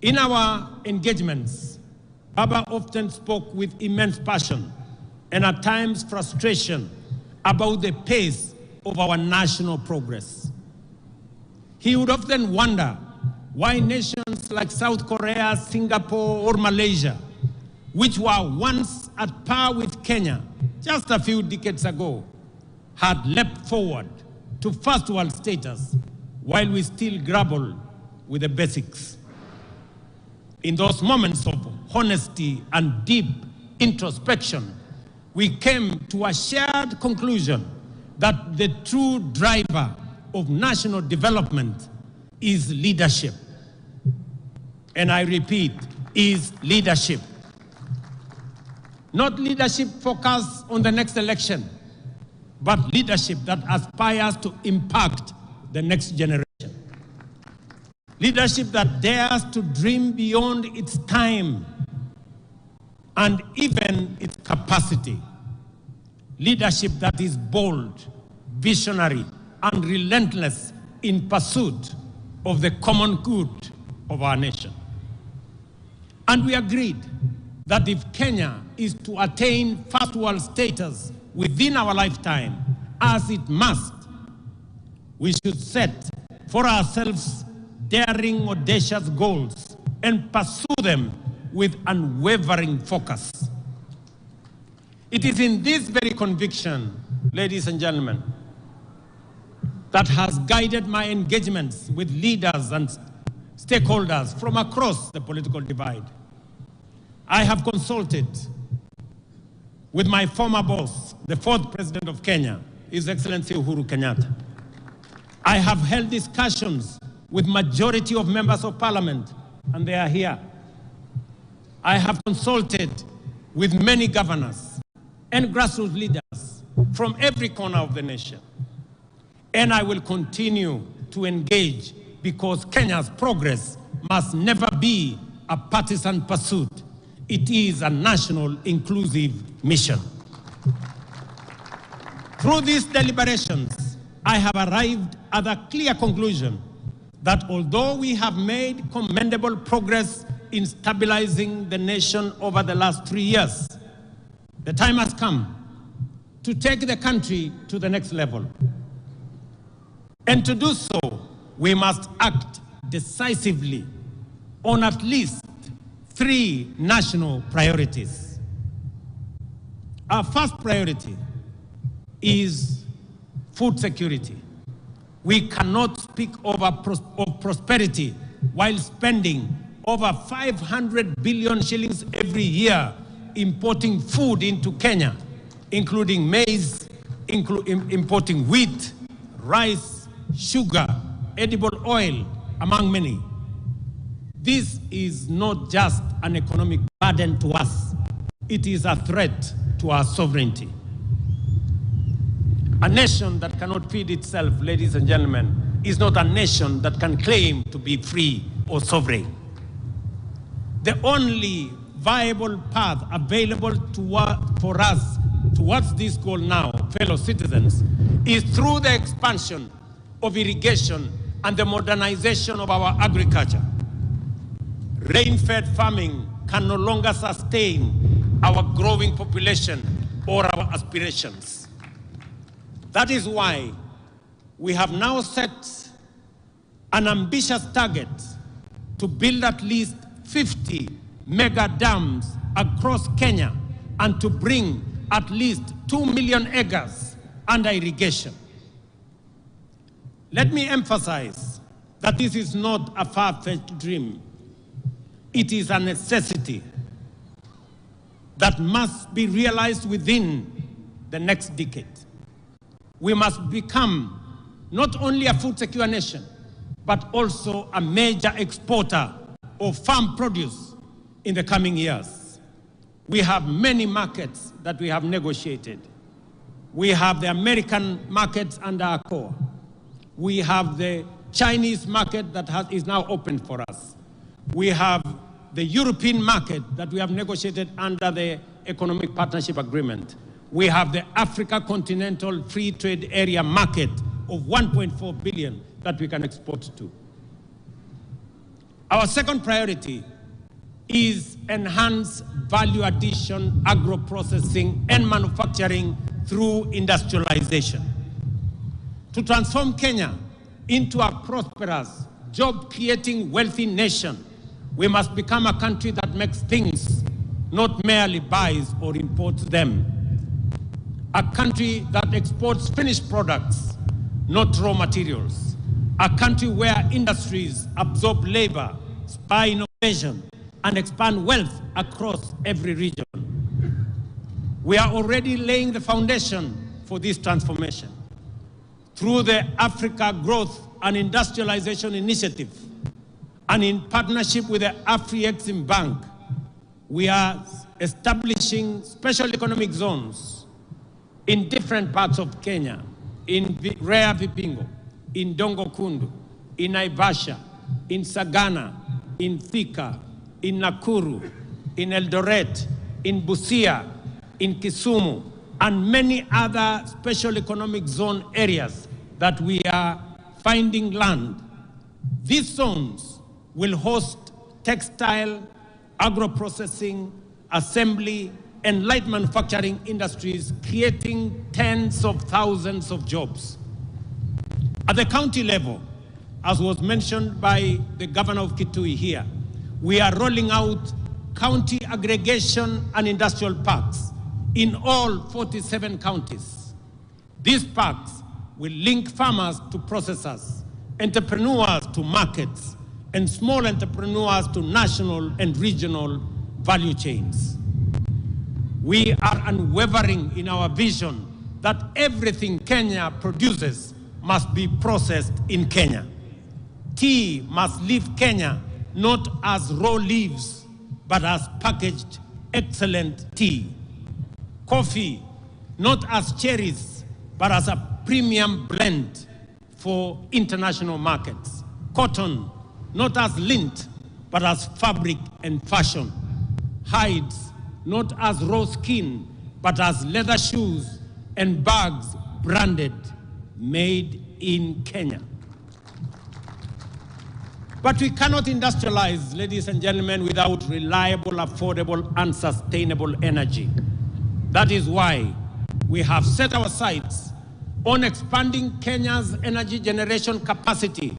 In our engagements, Baba often spoke with immense passion and at times frustration about the pace of our national progress. He would often wonder why nations like South Korea, Singapore, or Malaysia, which were once at par with Kenya just a few decades ago, had leapt forward to first world status while we still grapple with the basics. In those moments of honesty and deep introspection, we came to a shared conclusion that the true driver of national development is leadership. And I repeat, is leadership. Not leadership focused on the next election, but leadership that aspires to impact the next generation. Leadership that dares to dream beyond its time and even its capacity. Leadership that is bold, visionary, and relentless in pursuit of the common good of our nation. And we agreed that if Kenya is to attain first world status within our lifetime, as it must, we should set for ourselves daring, audacious goals and pursue them with unwavering focus. It is in this very conviction, ladies and gentlemen, that has guided my engagements with leaders and stakeholders from across the political divide. I have consulted with my former boss, the fourth president of Kenya, His Excellency Uhuru Kenyatta. I have held discussions with majority of members of parliament, and they are here. I have consulted with many governors and grassroots leaders from every corner of the nation. And I will continue to engage because Kenya's progress must never be a partisan pursuit. It is a national inclusive mission. Through these deliberations, I have arrived at a clear conclusion that although we have made commendable progress in stabilizing the nation over the last 3 years, the time has come to take the country to the next level. And to do so, we must act decisively on at least 3 national priorities. Our first priority is food security. We cannot speak of prosperity while spending over 500 billion shillings every year importing food into Kenya, including maize, importing wheat, rice, sugar, edible oil, among many. This is not just an economic burden to us. It is a threat to our sovereignty. A nation that cannot feed itself, ladies and gentlemen, is not a nation that can claim to be free or sovereign. The only viable path available for us towards this goal now, fellow citizens, is through the expansion of irrigation and the modernization of our agriculture. Rain-fed farming can no longer sustain our growing population or our aspirations. That is why we have now set an ambitious target to build at least 50 mega dams across Kenya and to bring at least 2 million acres under irrigation. Let me emphasize that this is not a far-fetched dream. It is a necessity that must be realized within the next decade. We must become not only a food secure nation, but also a major exporter of farm produce in the coming years. We have many markets that we have negotiated. We have the American markets under our core. We have the Chinese market that is now open for us. We have the European market that we have negotiated under the Economic Partnership Agreement. we have the Africa Continental Free Trade Area market of 1.4 billion that we can export to. Our second priority is enhance value addition, agro-processing, and manufacturing through industrialization. To transform Kenya into a prosperous, job-creating, wealthy nation, we must become a country that makes things, not merely buys or imports them. A country that exports finished products, not raw materials. A country where industries absorb labor, spur innovation, and expand wealth across every region. We are already laying the foundation for this transformation. Through the Africa Growth and Industrialization Initiative, and in partnership with the Afri-Exim Bank, we are establishing special economic zones in different parts of Kenya, in Rea Vipingo, in Dongo Kundu, in Naivasha, in Sagana, in Thika, in Nakuru, in Eldoret, in Busia, in Kisumu, and many other special economic zone areas that we are finding land. These zones will host textile, agro-processing, assembly, and light manufacturing industries, creating tens of thousands of jobs. At the county level, as was mentioned by the governor of Kitui here, we are rolling out county aggregation and industrial parks in all 47 counties. These parks will link farmers to processors, entrepreneurs to markets, and small entrepreneurs to national and regional value chains. We are unwavering in our vision that everything Kenya produces must be processed in Kenya. Tea must leave Kenya not as raw leaves, but as packaged excellent tea. Coffee, not as cherries, but as a premium blend for international markets. Cotton, not as lint, but as fabric and fashion. Hides, not as raw skin, but as leather shoes and bags branded, made in Kenya. But we cannot industrialize, ladies and gentlemen, without reliable, affordable, and sustainable energy. That is why we have set our sights on expanding Kenya's energy generation capacity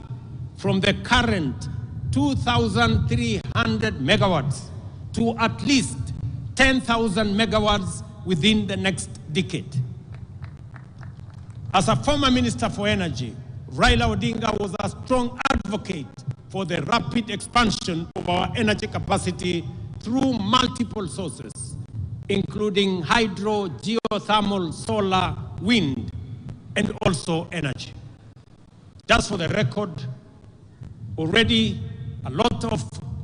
from the current 2,300 megawatts to at least 10,000 megawatts within the next decade. As a former Minister for Energy, Raila Odinga was a strong advocate for the rapid expansion of our energy capacity through multiple sources, including hydro, geothermal, solar, wind, and also energy. Just for the record, already a lot of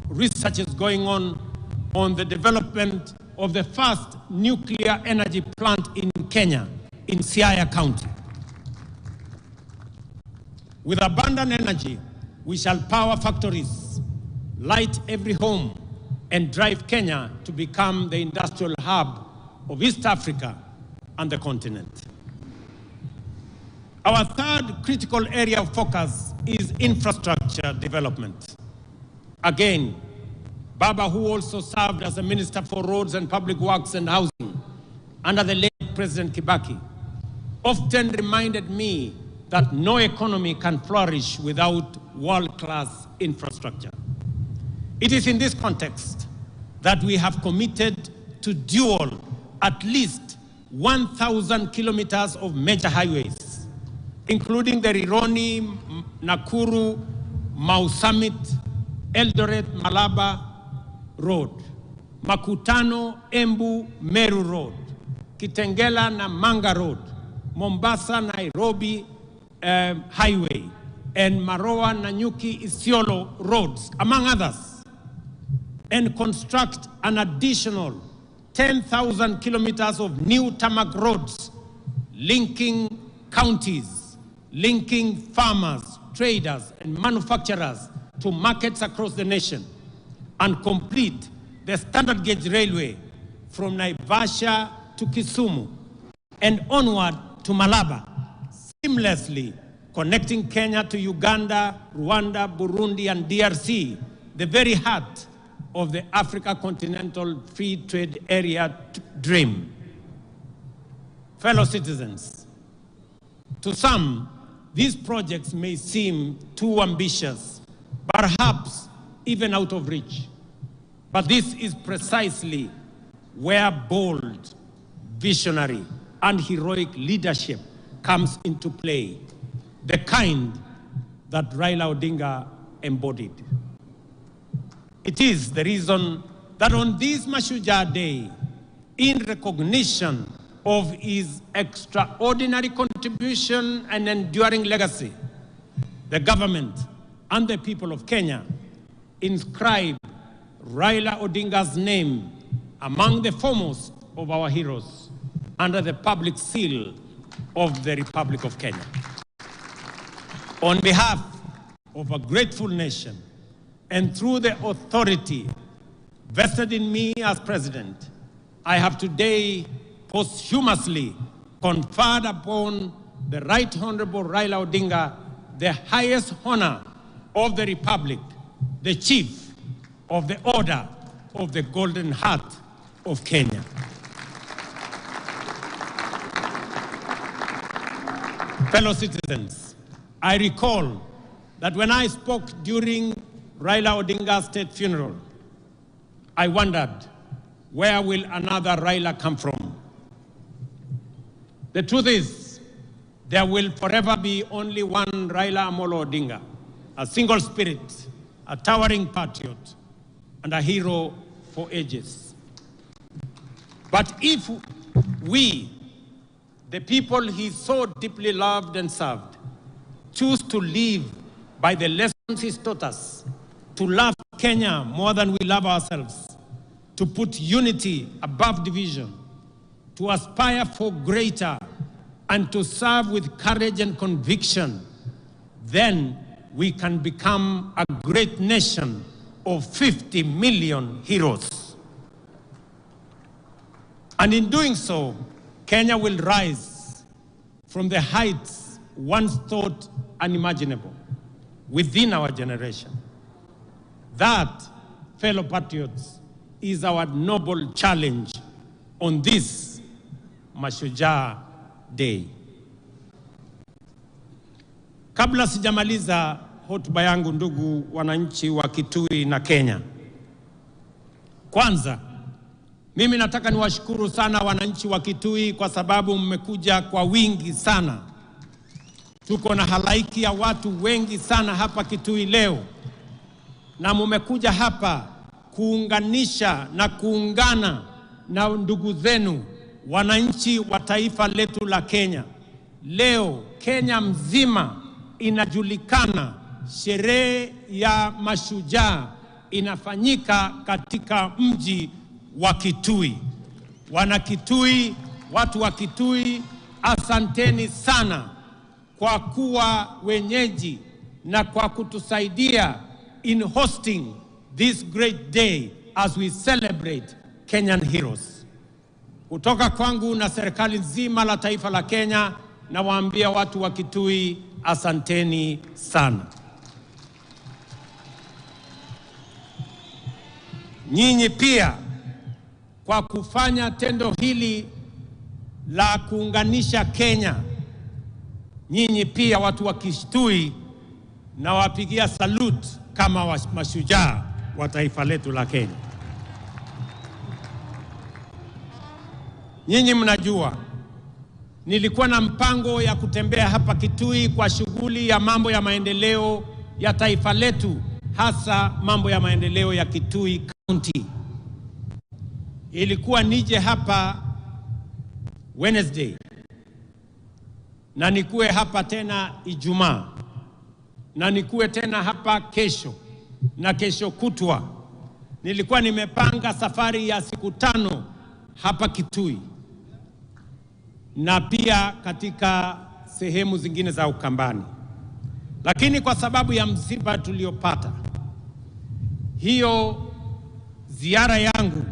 research is going on the development of the first nuclear energy plant in Kenya, in Siaya County. With abundant energy, we shall power factories, light every home, and drive Kenya to become the industrial hub of East Africa and the continent. Our third critical area of focus is infrastructure development. Again, Baba, who also served as a Minister for Roads and Public Works and Housing under the late President Kibaki, often reminded me that no economy can flourish without world-class infrastructure. It is in this context that we have committed to dual at least 1,000 kilometers of major highways, including the Rironi, Nakuru, Mau Summit, Eldoret, Malaba Road, Makutano, Embu, Meru Road, Kitengela, Namanga Road, Mombasa, Nairobi Highway, and Maroa, Nanyuki, Isiolo roads, among others, and construct an additional 10,000 kilometers of new tarmac roads linking counties, linking farmers, traders, and manufacturers to markets across the nation, and complete the standard gauge railway from Naivasha to Kisumu, and onward to Malaba, seamlessly connecting Kenya to Uganda, Rwanda, Burundi, and DRC, the very heart of the Africa Continental Free Trade Area dream. Fellow citizens, to some, these projects may seem too ambitious, perhaps even out of reach. But this is precisely where bold, visionary, and heroic leadership comes into play, the kind that Raila Odinga embodied. It is the reason that on this Mashujaa Day, in recognition of his extraordinary contribution and enduring legacy, the government and the people of Kenya inscribe Raila Odinga's name among the foremost of our heroes under the public seal of the Republic of Kenya. On behalf of a grateful nation and through the authority vested in me as president, I have today posthumously conferred upon the Right Honorable Raila Odinga the highest honor of the Republic, the Chief of the Order of the Golden Heart of Kenya. Fellow citizens, I recall that when I spoke during Raila Odinga's state funeral, I wondered, where will another Raila come from? The truth is, there will forever be only one Raila Amolo Odinga, a single spirit, a towering patriot, and a hero for ages. But if we, the people he so deeply loved and served, choose to live by the lessons he taught us, to love Kenya more than we love ourselves, to put unity above division, to aspire for greater, and to serve with courage and conviction, then we can become a great nation of 50 million heroes. And in doing so, Kenya will rise from the heights once thought unimaginable within our generation. That, fellow patriots, is our noble challenge on this Mashujaa Day. Kabla sijamaliza hotuba yangu, ndugu wananchi wa Kitui na Kenya, kwanza mimi nataka niwashukuru sana wananchi wa Kitui kwa sababu mmekuja kwa wingi sana. Tuko na halaiki ya watu wengi sana hapa Kitui leo, na mmekuja hapa kuunganisha na kuungana na ndugu zenu wananchi wa taifa letu la Kenya. Leo Kenya mzima inajulikana, sherehe ya Mashujaa inafanyika katika mji wa Kitui. Wana Kitui, watu wa Kitui, asanteni sana kwa kuwa wenyeji na kwa kutusaidia in hosting this great day as we celebrate Kenyan heroes. Kutoka kwangu na serikali nzima la taifa la Kenya, nawaambia watu wa Kitui, asanteni sana. Nyinyi pia kwa kufanya tendo hili la kuunganisha Kenya, nyinyi pia watu wa Kitui na wapigia salute kama mashujaa wa taifa letu la Kenya. Nyinyi mnajua nilikuwa na mpango ya kutembea hapa Kitui kwa shughuli ya mambo ya maendeleo ya taifa letu, hasa mambo ya maendeleo ya Kitui County. Ilikuwa nije hapa Wednesday na nikuwe hapa tena Ijumaa na nikuwe tena hapa kesho na kesho kutwa. Nilikuwa nimepanga safari ya siku 5 hapa Kitui na pia katika sehemu zingine za Ukambani. Lakini kwa sababu ya msiba tuliopata, hiyo ziara yangu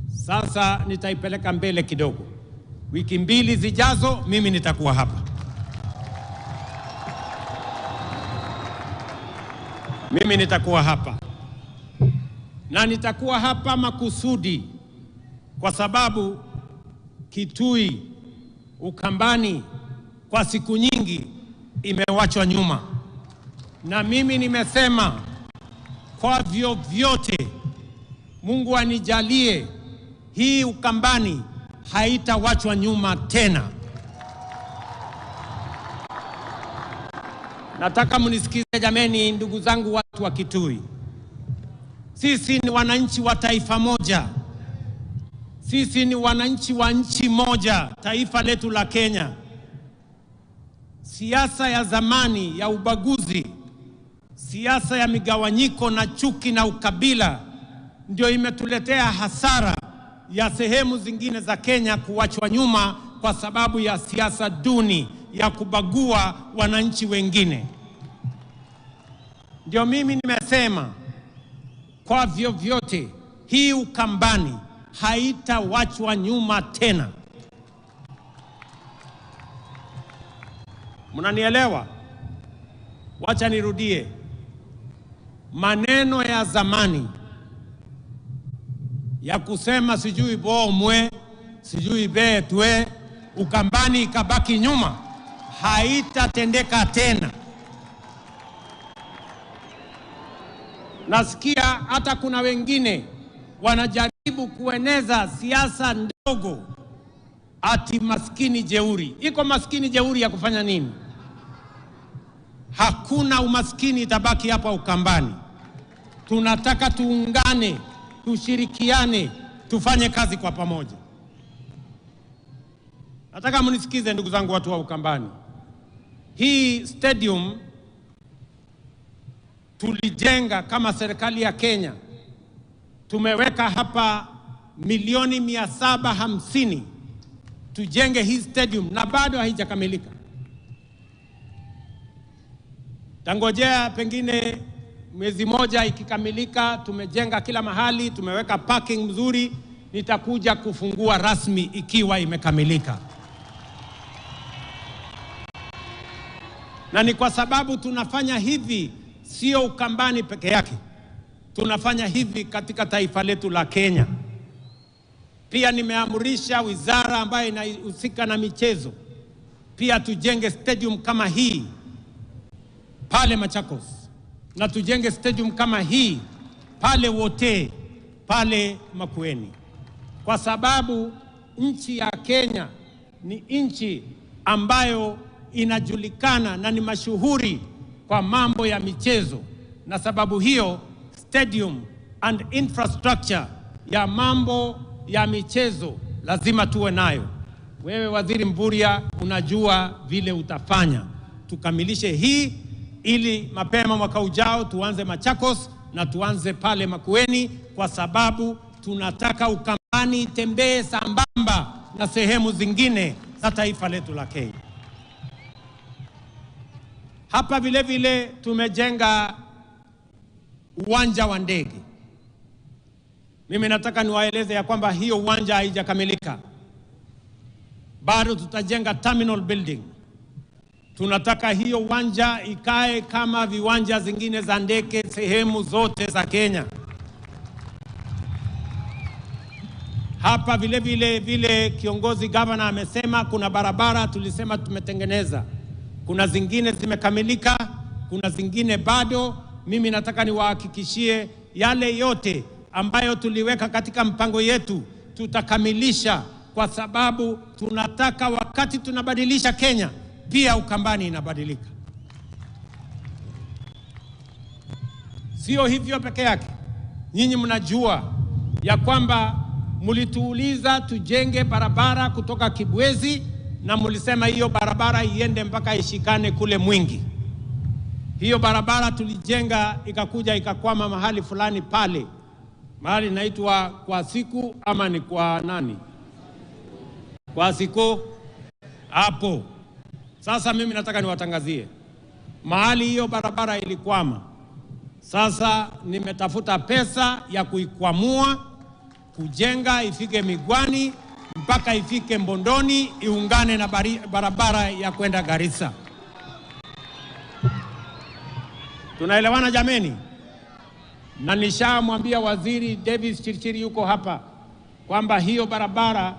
sasa nitaipeleka mbele kidogo. Wiki mbili zijazo mimi nitakuwa hapa. Mimi nitakuwa hapa. Na nitakuwa hapa makusudi kwa sababu Kitui, Ukambani kwa siku nyingi imewachwa nyuma. Na mimi nimesema kwa vyovyote Mungu anijalie hii Ukambani haitawachwa nyuma tena. Nataka mnisikize jameni, ndugu zangu watu wa Kitui. Sisi ni wananchi wa taifa moja. Sisi ni wananchi wa nchi moja, taifa letu la Kenya. Siasa ya zamani ya ubaguzi, siasa ya migawanyiko na chuki na ukabila ndio imetuletea hasara ya sehemu zingine za Kenya kuachwa nyuma kwa sababu ya siasa duni ya kubagua wananchi wengine. Ndio mimi nimesema kwa vyovyote hii Ukambani haitawachwa nyuma tena. Mnanielewa? Wacha nirudie. Maneno ya zamani ya kusema sijui bomwe, sijui betwe, Ukambani ikabaki nyuma, haitatendeka tena. Nasikia hata kuna wengine wanajaribu kueneza siasa ndogo ati maskini jeuri. Iko maskini jeuri ya kufanya nini? Hakuna umaskini itabaki hapa Ukambani. Tunataka tuungane, tushirikiane, tufanye kazi kwa pamoja. Nataka mnisikize ndugu zangu watu wa Ukambani. Hii stadium tulijenga kama serikali ya Kenya. Tumeweka hapa milioni 750 tujenge hii stadium na bado haijakamilika. Tangojea pengine mwezi moja ikikamilika, tumejenga kila mahali, tumeweka parking mzuri, nitakuja kufungua rasmi ikiwa imekamilika. Na ni kwa sababu tunafanya hivi sio Ukambani peke yake. Tunafanya hivi katika taifa letu la Kenya. Pia nimeamurisha wizara ambayo inahusika na michezo pia tujenge stadium kama hii pale Machakos, na tujenge stadium kama hii pale Wote, pale Makueni, kwa sababu nchi ya Kenya ni nchi ambayo inajulikana na ni mashuhuri kwa mambo ya michezo, na sababu hiyo stadium and infrastructure ya mambo ya michezo lazima tuwe nayo. Wewe Waziri Mvurya, unajua vile utafanya tukamilishe hii ili mapema mwaka ujao tuanze Machakos na tuanze pale Makueni, kwa sababu tunataka Ukambani tembee sambamba na sehemu zingine za taifa letu la Kenya. Hapa vile vile tumejenga uwanja wa ndege. Mimi nataka niwaeleze ya kwamba hiyo uwanja haijakamilika. Bado tutajenga terminal building. Tunataka hiyo uwanja ikae kama viwanja zingine za ndege sehemu zote za Kenya. Hapa vile kiongozi governor amesema kuna barabara tulisema tumetengeneza. Kuna zingine zimekamilika, kuna zingine bado. Mimi nataka niwahakikishie yale yote ambayo tuliweka katika mpango yetu tutakamilisha, kwa sababu tunataka wakati tunabadilisha Kenya pia Ukambani inabadilika. Sio hivyo peke yake. Nyinyi mnajua ya kwamba mlituuliza tujenge barabara kutoka Kibwezi na mlisema hiyo barabara iende mpaka ishikane kule Mwingi. Hiyo barabara tulijenga ikakuja ikakwama mahali fulani pale. Mahali naitwa kwa siku ama ni kwa nani? Kwa siku hapo. Sasa mimi nataka niwatangazie. Mahali hiyo barabara ilikwama. Sasa nimetafuta pesa ya kuikwamua, kujenga ifike Migwani mpaka ifike Mbondoni iungane na barabara ya kwenda Garissa. Tunaelewana jameni? Na nishamwambia Waziri Davis Chirchiri yuko hapa kwamba hiyo barabara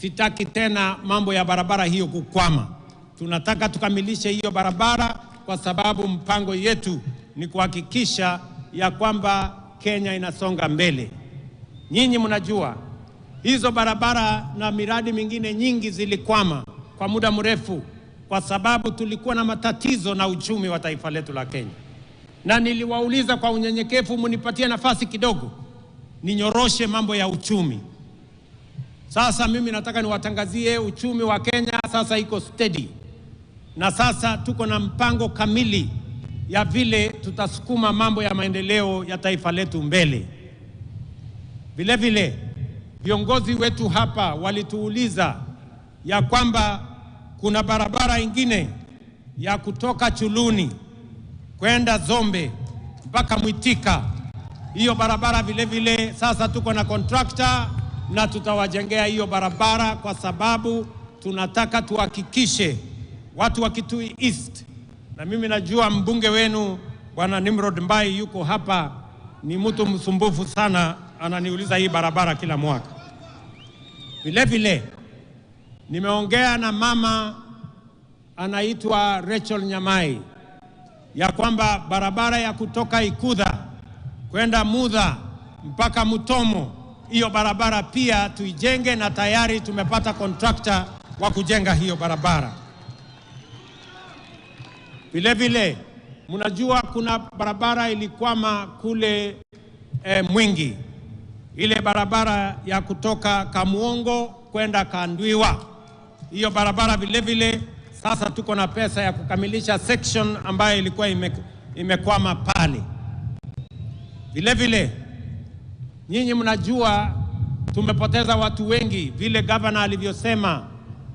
sitaki tena mambo ya barabara hiyo kukwama. Tunataka tukamilishe hiyo barabara kwa sababu mpango yetu ni kuhakikisha ya kwamba Kenya inasonga mbele. Nyinyi mnajua hizo barabara na miradi mingine nyingi zilikwama kwa muda mrefu kwa sababu tulikuwa na matatizo na uchumi wa taifa letu la Kenya. Na niliwauliza kwa unyenyekevu, munipatie nafasi kidogo ninyoroshe mambo ya uchumi. Sasa mimi nataka niwatangazie uchumi wa Kenya sasa iko steady. Na sasa tuko na mpango kamili ya vile tutasukuma mambo ya maendeleo ya taifa letu mbele. Vile vile viongozi wetu hapa walituuliza ya kwamba kuna barabara ingine ya kutoka Chuluni kwenda Zombe mpaka Mwitika. Hiyo barabara vile vile sasa tuko na contractor na tutawajengea hiyo barabara kwa sababu tunataka tuhakikishe watu wa Kitui East, na mimi najua mbunge wenu Bwana Nimrod Mbai yuko hapa, ni mtu msumbufu sana, ananiuliza hii barabara kila mwaka. Vile vile nimeongea na mama anaitwa Rachel Nyamai ya kwamba barabara ya kutoka Ikudha kwenda Mudha mpaka Mutomo, hiyo barabara pia tuijenge, na tayari tumepata contractor wa kujenga hiyo barabara. Vile vile mnajua kuna barabara ilikwama kule Mwingi, ile barabara ya kutoka Kamuongo kwenda Kandwiwa. Hiyo barabara vile vile sasa tuko na pesa ya kukamilisha section ambayo ilikuwa imekwama pale. Vile vile nyinyi mnajua tumepoteza watu wengi, vile governor alivyosema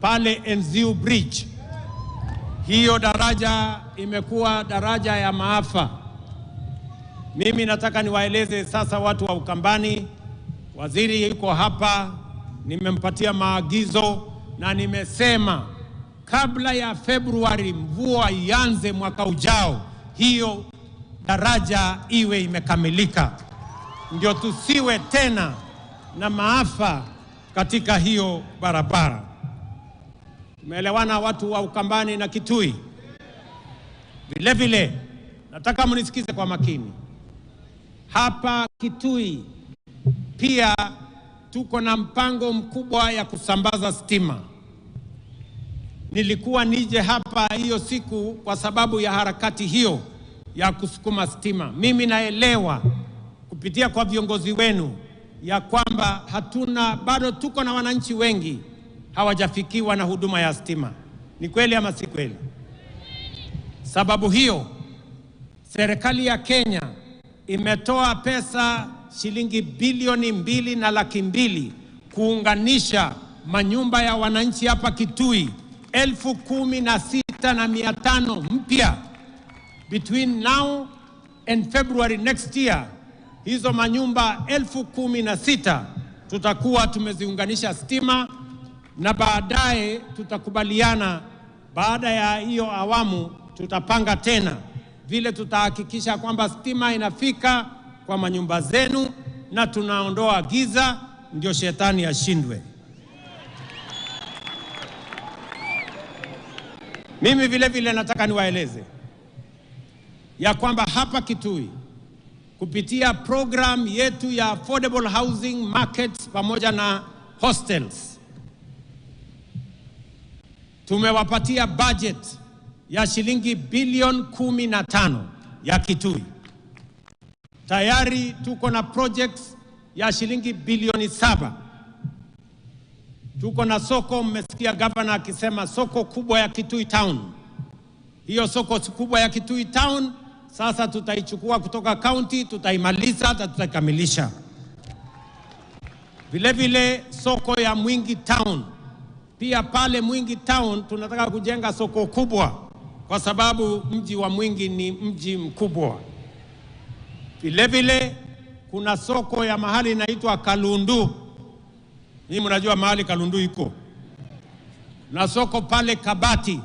pale Enziu Bridge. Hiyo daraja imekuwa daraja ya maafa. Mimi nataka niwaeleze sasa watu wa Ukambani, waziri yuko hapa, nimempatia maagizo na nimesema kabla ya Februari mvua ianze mwaka ujao, hiyo daraja iwe imekamilika, ndio tusiwe tena na maafa katika hiyo barabara. Tumeelewana watu wa Ukambani na Kitui? Vile vile nataka mnisikize kwa makini. Hapa Kitui pia tuko na mpango mkubwa ya kusambaza stima. Nilikuwa nije hapa hiyo siku kwa sababu ya harakati hiyo ya kusukuma stima. Mimi naelewa kupitia kwa viongozi wenu ya kwamba bado tuko na wananchi wengi hawajafikiwa na huduma ya stima. Ni kweli ama si kweli? Sababu hiyo serikali ya Kenya imetoa pesa shilingi bilioni 2.2 kuunganisha manyumba ya wananchi hapa Kitui 16,500 mpya. Between now and February next year, hizo manyumba 16,000 tutakuwa tumeziunganisha stima, na baadaye tutakubaliana, baada ya hiyo awamu tutapanga tena vile tutahakikisha kwamba stima inafika kwa manyumba zenu na tunaondoa giza, ndio shetani ashindwe. Mimi vile vile nataka niwaeleze ya kwamba hapa Kitui kupitia program yetu ya affordable housing markets pamoja na hostels tumewapatia budget ya shilingi bilioni 15 ya Kitui. Tayari tuko na projects ya shilingi bilioni 7. Tuko na soko, mmesikia governor akisema soko kubwa ya Kitui Town. Hiyo soko kubwa ya Kitui Town sasa tutaichukua kutoka county, tutaimaliza, tutakamilisha. Vile vile soko ya Mwingi Town. Pia pale Mwingi Town tunataka kujenga soko kubwa kwa sababu mji wa Mwingi ni mji mkubwa. Vile vile kuna soko ya mahali inaitwa Kalundu Mimi mnajua mahali Kalundu iko. Na soko pale Kabati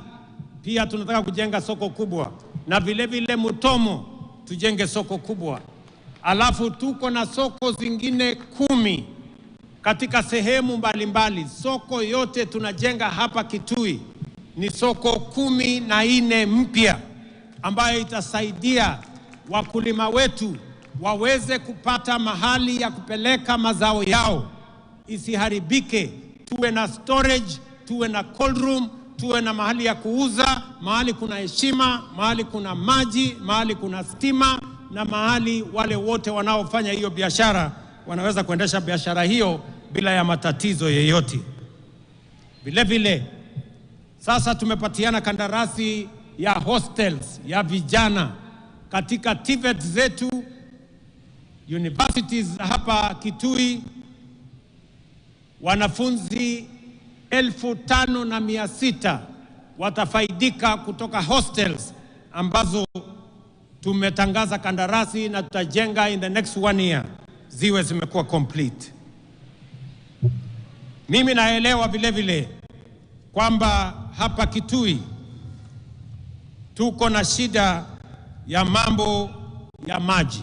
pia tunataka kujenga soko kubwa, na vile vile Mutomo tujenge soko kubwa. Alafu tuko na soko zingine 10 katika sehemu mbalimbali. Soko yote tunajenga hapa Kitui ni soko 14 mpya ambayo itasaidia wakulima wetu waweze kupata mahali ya kupeleka mazao yao, isiharibike. Tuwe na storage, tuwe na cold room, tuwe na mahali ya kuuza, mahali kuna heshima, mahali kuna maji, mahali kuna stima, na mahali wale wote wanaofanya hiyo biashara wanaweza kuendesha biashara hiyo bila ya matatizo yeyote. Vile vile sasa tumepatiana kandarasi ya hostels ya vijana katika TVET zetu, universities hapa Kitui. Wanafunzi 5,600 watafaidika kutoka hostels ambazo tumetangaza kandarasi na tutajenga in the next 1 year ziwe zimekuwa complete. Mimi naelewa vile vile kwamba hapa Kitui tuko na shida ya mambo ya maji.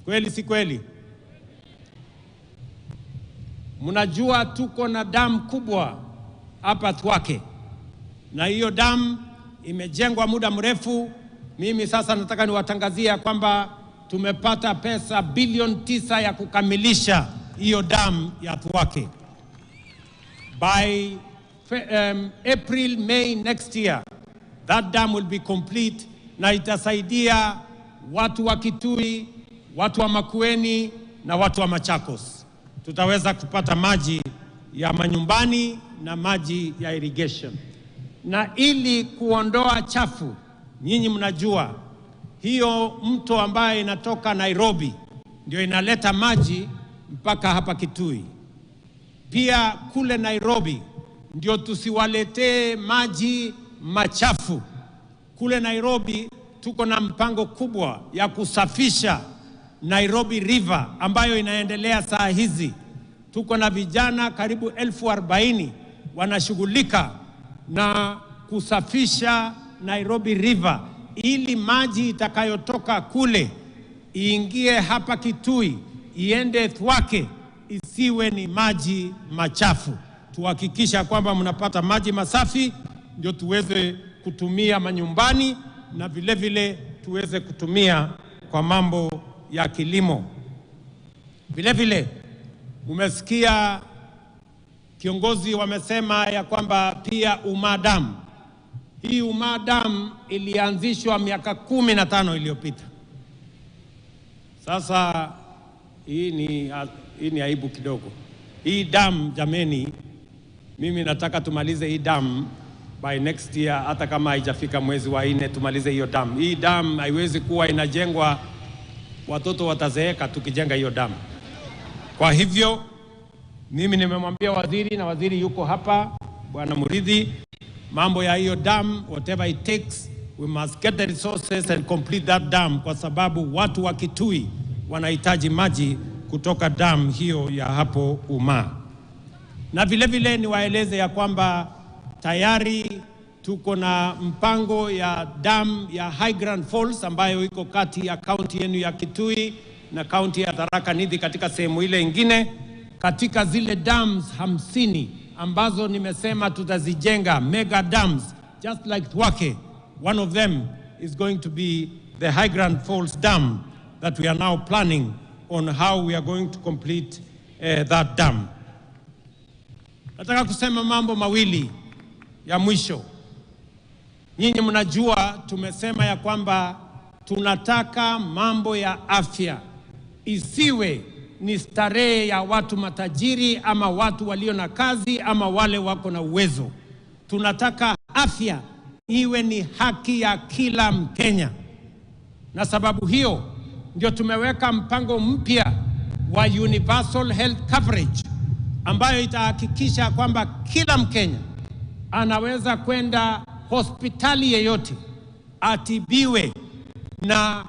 Kweli si kweli? Mnajua tuko na damu kubwa hapa Thwake, na hiyo damu imejengwa muda mrefu. Mimi sasa nataka niwatangazia kwamba tumepata pesa bilioni 9 ya kukamilisha hiyo damu ya Thwake. By April, May next year, that dam will be complete, na itasaidia watu wa Kitui, watu wa Makueni na watu wa Machakos. Tutaweza kupata maji ya manyumbani na maji ya irrigation. Na ili kuondoa chafu, nyinyi mnajua hiyo mto ambaye inatoka Nairobi ndio inaleta maji mpaka hapa Kitui. Pia kule Nairobi ndio tusiwaletee maji machafu. Kule Nairobi tuko na mpango kubwa ya kusafisha Nairobi River ambayo inaendelea saa hizi. Tuko na vijana karibu 40,000 wanashughulika na kusafisha Nairobi River ili maji itakayotoka kule iingie hapa Kitui, iende Thwake, isiwe ni maji machafu. Tuhakikisha kwamba mnapata maji masafi ndio tuweze kutumia manyumbani na vile vile tuweze kutumia kwa mambo ya kilimo. Vile vile umesikia kiongozi wamesema ya kwamba pia Umadam. Hii Umadam ilianzishwa miaka 15 iliyopita. Sasa hii ni aibu kidogo. Hii dam jameni, mimi nataka tumalize hii dam by next year, hata kama haijafika mwezi wa 4 tumalize hiyo dam. Hii dam haiwezi kuwa inajengwa watoto watazeeka tukijenga hiyo dam. Kwa hivyo mimi nimemwambia waziri, na waziri yuko hapa, Bwana Muridhi, mambo ya hiyo dam, whatever it takes, we must get the resources and complete that dam, kwa sababu watu wa Kitui wanahitaji maji kutoka dam hiyo ya hapo Uma. Na vile vile niwaeleze ya kwamba tayari tuko na mpango ya dam ya High Grand Falls ambayo iko kati ya kaunti yenu ya Kitui na kaunti ya Tharaka Nithi katika sehemu ile ingine. Katika zile dams 50 ambazo nimesema tutazijenga, mega dams just like Thwake, one of them is going to be the High Grand Falls Dam that we are now planning on how we are going to complete that dam. Nataka kusema mambo mawili ya mwisho. Nyinyi mnajua tumesema ya kwamba tunataka mambo ya afya isiwe ni starehe ya watu matajiri ama watu walio na kazi ama wale wako na uwezo. Tunataka afya iwe ni haki ya kila Mkenya. Na sababu hiyo ndio tumeweka mpango mpya wa universal health coverage ambayo itahakikisha kwamba kila Mkenya anaweza kwenda hospitali yeyote atibiwe na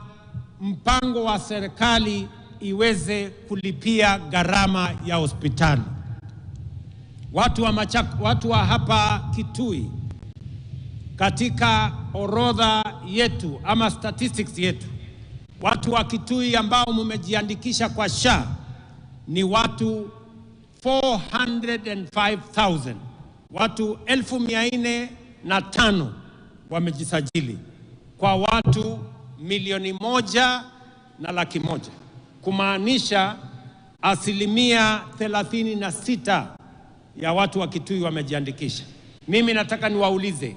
mpango wa serikali iweze kulipia gharama ya hospitali. watu wa hapa Kitui, katika orodha yetu ama statistics yetu, watu wa Kitui ambao mumejiandikisha kwa SHA ni watu 405,000. Watu 405,000 wamejisajili kwa watu 1,100,000, kumaanisha 36% ya watu wa Kitui wamejiandikisha. Mimi nataka niwaulize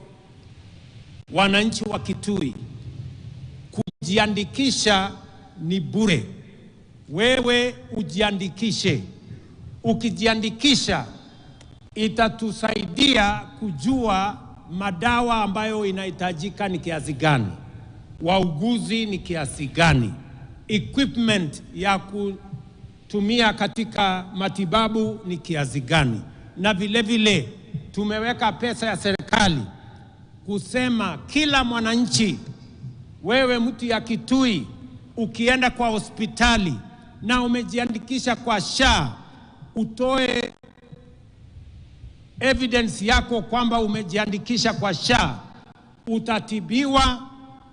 wananchi wa Kitui, kujiandikisha ni bure. Wewe ujiandikishe. Ukijiandikisha itatusaidia kujua madawa ambayo inahitajika ni kiasi gani, wauguzi ni kiasi gani, equipment ya kutumia katika matibabu ni kiasi gani, na vile vile tumeweka pesa ya serikali kusema kila mwananchi, wewe mtu ya Kitui, ukienda kwa hospitali na umejiandikisha kwa SHA, utoe evidence yako kwamba umejiandikisha kwa SHA, utatibiwa,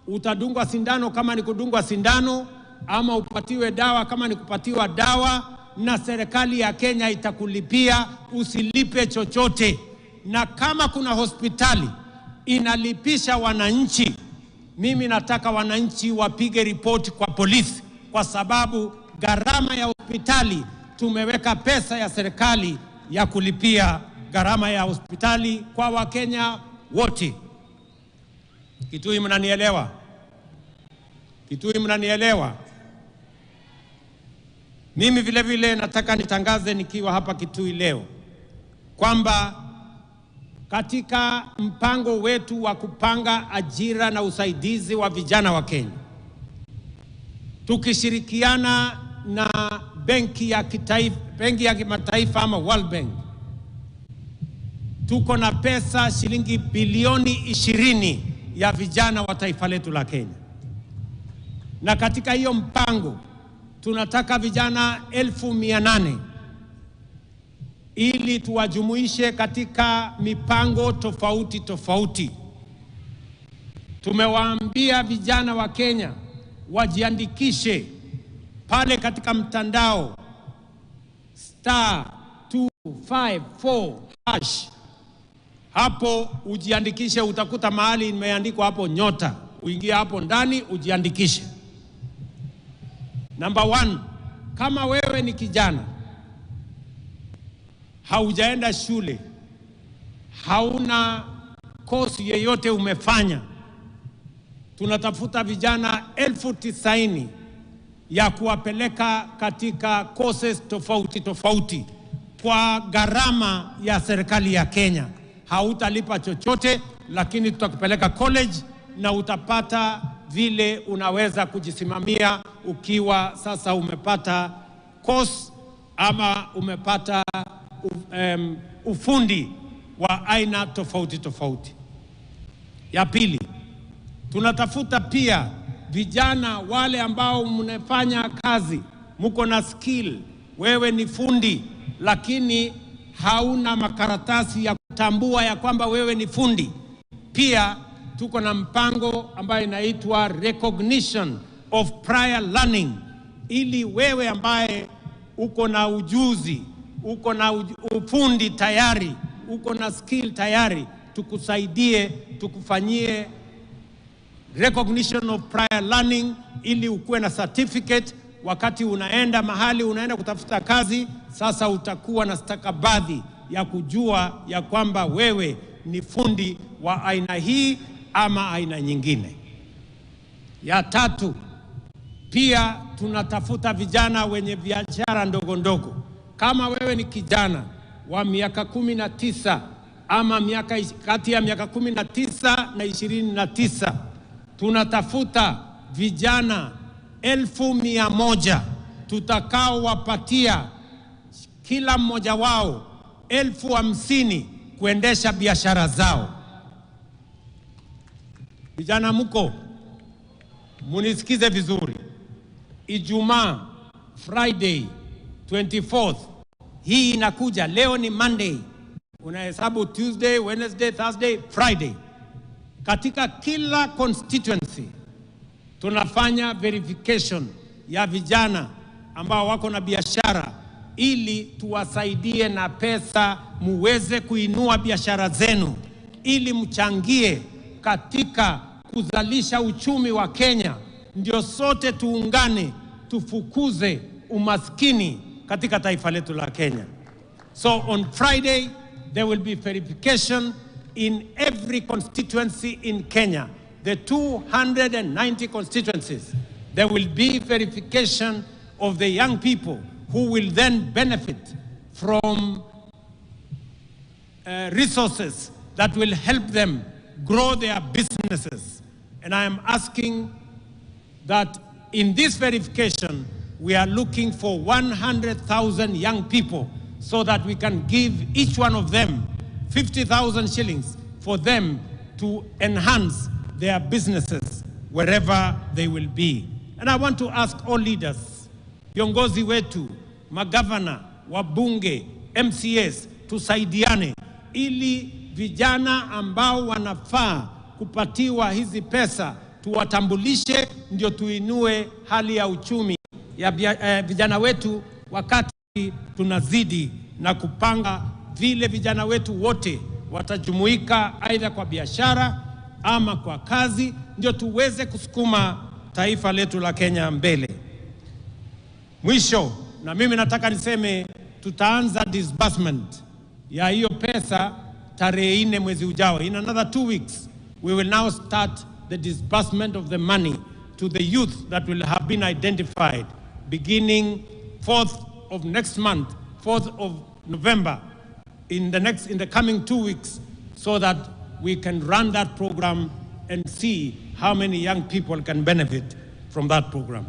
utadungwa sindano kama ni kudungwa sindano, ama upatiwe dawa kama ni kupatiwa dawa, na serikali ya Kenya itakulipia, usilipe chochote. Na kama kuna hospitali inalipisha wananchi, mimi nataka wananchi wapige ripoti kwa polisi, kwa sababu gharama ya hospitali, tumeweka pesa ya serikali ya kulipia gharama ya hospitali kwa Wakenya wote. Kitui, mnanielewa? Kitui, mnanielewa? Mimi vile vile nataka nitangaze nikiwa hapa Kitui leo kwamba katika mpango wetu wa kupanga ajira na usaidizi wa vijana wa Kenya, tukishirikiana na benki ya kimataifa ama World Bank, tuko na pesa shilingi bilioni 20 ya vijana wa taifa letu la Kenya. Na katika hiyo mpango tunataka vijana 800,000 ili tuwajumuishe katika mipango tofauti tofauti. Tumewaambia vijana wa Kenya wajiandikishe pale katika mtandao *254#. Hapo ujiandikishe, utakuta mahali imeandikwa hapo nyota, uingie hapo ndani ujiandikishe. Number 1, kama wewe ni kijana, haujaenda shule, hauna kosi yeyote umefanya, tunatafuta vijana 90,000 ya kuwapeleka katika courses tofauti tofauti kwa gharama ya serikali ya Kenya. Hautalipa chochote, lakini tutakupeleka college na utapata vile unaweza kujisimamia ukiwa sasa umepata course ama umepata ufundi wa aina tofauti tofauti. Ya pili, tunatafuta pia vijana wale ambao mnafanya kazi, mko na skill, wewe ni fundi lakini hauna makaratasi ya kutambua ya kwamba wewe ni fundi. Pia tuko na mpango ambayo inaitwa recognition of prior learning, ili wewe ambaye uko na ujuzi, uko na ufundi tayari, uko na skill tayari, tukusaidie, tukufanyie recognition of prior learning ili ukuwe na certificate. Wakati unaenda mahali unaenda kutafuta kazi, sasa utakuwa na stakabadhi ya kujua ya kwamba wewe ni fundi wa aina hii ama aina nyingine. Ya tatu, pia tunatafuta vijana wenye biashara ndogo ndogo. Kama wewe ni kijana wa miaka 19 ama kati ya miaka 19 na 29, tunatafuta vijana 1,100 tutakao wapatia kila mmoja wao 50,000 kuendesha biashara zao. Vijana mko, munisikize vizuri. Ijumaa, Friday 24th, hii inakuja, leo ni Monday, unahesabu Tuesday, Wednesday, Thursday, Friday. Katika kila constituency tunafanya verification ya vijana ambao wako na biashara ili tuwasaidie na pesa muweze kuinua biashara zenu ili mchangie katika kuzalisha uchumi wa Kenya. Ndio sote tuungane tufukuze umaskini katika taifa letu la Kenya. So on Friday there will be verification in every constituency in Kenya. The 290 constituencies, there will be verification of the young people who will then benefit from resources that will help them grow their businesses. And I am asking that in this verification, we are looking for 100,000 young people so that we can give each one of them 50,000 shillings for them to enhance their businesses wherever they will be. And I want to ask all leaders, viongozi wetu, magavana, wabunge, MCAs, tusaidiane ili vijana ambao wanafaa kupatiwa hizi pesa tuwatambulishe, ndio tuinue hali ya uchumi ya vijana wetu, wakati tunazidi na kupanga vile vijana wetu wote watajumuika aidha kwa biashara ama kwa kazi, ndio tuweze kusukuma taifa letu la Kenya mbele. Mwisho, na mimi nataka niseme tutaanza disbursement ya hiyo pesa tarehe 4 mwezi ujao. In another 2 weeks we will now start the disbursement of the money to the youth that will have been identified beginning 4th of next month, 4th of November, in the coming 2 weeks, so that we can run that program and see how many young people can benefit from that program.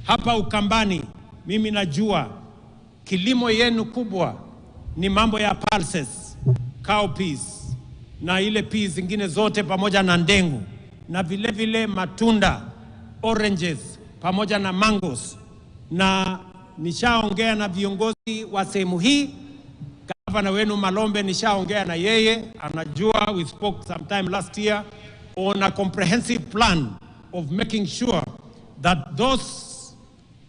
Hapa Ukambani, mimi najua kilimo yenu kubwa ni mambo ya pulses, cowpeas na ile peas zingine zote pamoja na ndengu, na vile vile matunda, oranges pamoja na mangoes. Na nishaongea na viongozi wa sehemu hii, gavana wenu Malombe nishaongea na yeye, anajua we spoke sometime last year on a comprehensive plan of making sure that those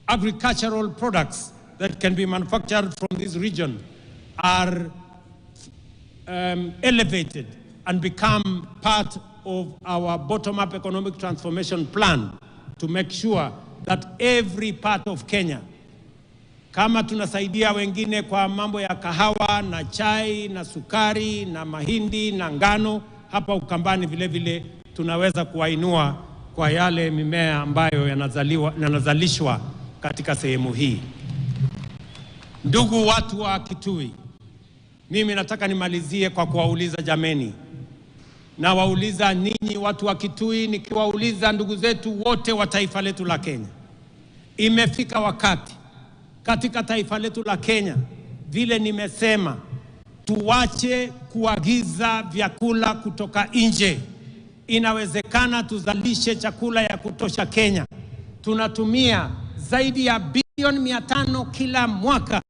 agricultural products that can be manufactured from this region are elevated and become part of our bottom-up economic transformation plan to make sure that every part of Kenya, kama tunasaidia wengine kwa mambo ya kahawa na chai na sukari na mahindi na ngano, hapa Ukambani vile vile tunaweza kuwainua kwa yale mimea ambayo yanazalishwa katika sehemu hii. Ndugu watu wa Kitui, mimi nataka nimalizie kwa kuwauliza jameni, na wauliza ninyi watu wa Kitui, nikiwauliza ndugu zetu wote wa taifa letu la Kenya, imefika wakati katika taifa letu la Kenya, vile nimesema, tuache kuagiza vyakula kutoka nje. Inawezekana tuzalishe chakula ya kutosha Kenya. Tunatumia zaidi ya bilioni 500 kila mwaka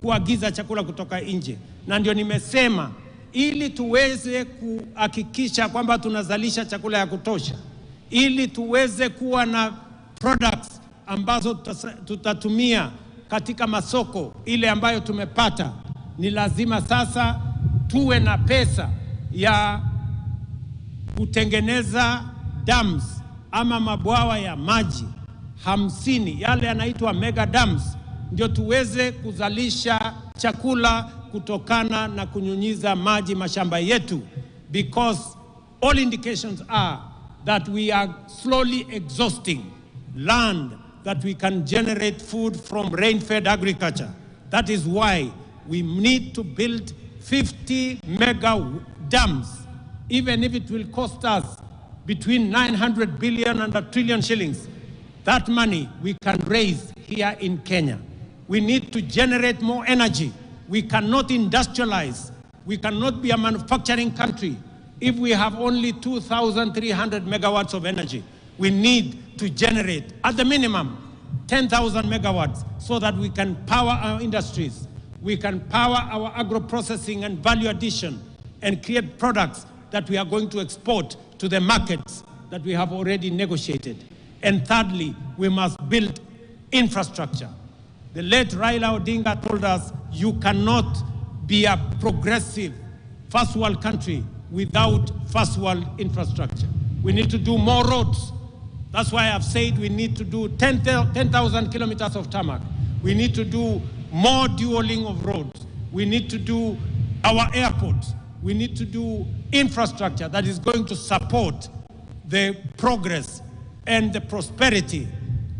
kuagiza chakula kutoka nje, na ndio nimesema ili tuweze kuhakikisha kwamba tunazalisha chakula ya kutosha, ili tuweze kuwa na products ambazo tutatumia katika masoko ile ambayo tumepata, ni lazima sasa tuwe na pesa ya kutengeneza dams ama mabwawa ya maji 50, yale yanaitwa mega dams, ndio tuweze kuzalisha chakula kutokana na kunyunyiza maji mashamba yetu, because all indications are that we are slowly exhausting land that we can generate food from rain-fed agriculture. That is why we need to build 50 mega dams, even if it will cost us between 900 billion and 1 trillion shillings. That money we can raise here in Kenya. We need to generate more energy. We cannot industrialize. We cannot be a manufacturing country if we have only 2,300 megawatts of energy. We need to generate, at the minimum, 10,000 megawatts so that we can power our industries, we can power our agro-processing and value addition and create products that we are going to export to the markets that we have already negotiated. And thirdly, we must build infrastructure. The late Raila Odinga told us, you cannot be a progressive first world country without first world infrastructure. We need to do more roads. That's why I've said we need to do 10,000 kilometers of tarmac. We need to do more dualing of roads. We need to do our airports. We need to do infrastructure that is going to support the progress and the prosperity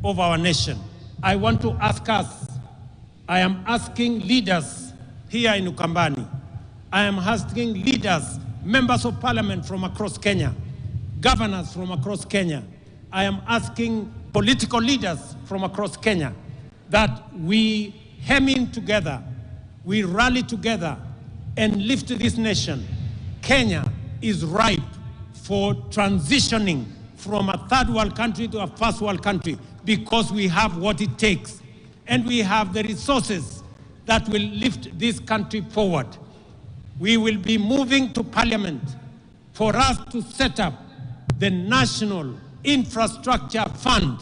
of our nation. I want to ask us, I am asking leaders here in Ukambani, I am asking leaders, members of parliament from across Kenya, governors from across Kenya, I am asking political leaders from across Kenya that we hem in together, we rally together and lift this nation. Kenya is ripe for transitioning from a third world country to a first world country because we have what it takes and we have the resources that will lift this country forward. We will be moving to parliament for us to set up the National Infrastructure Fund,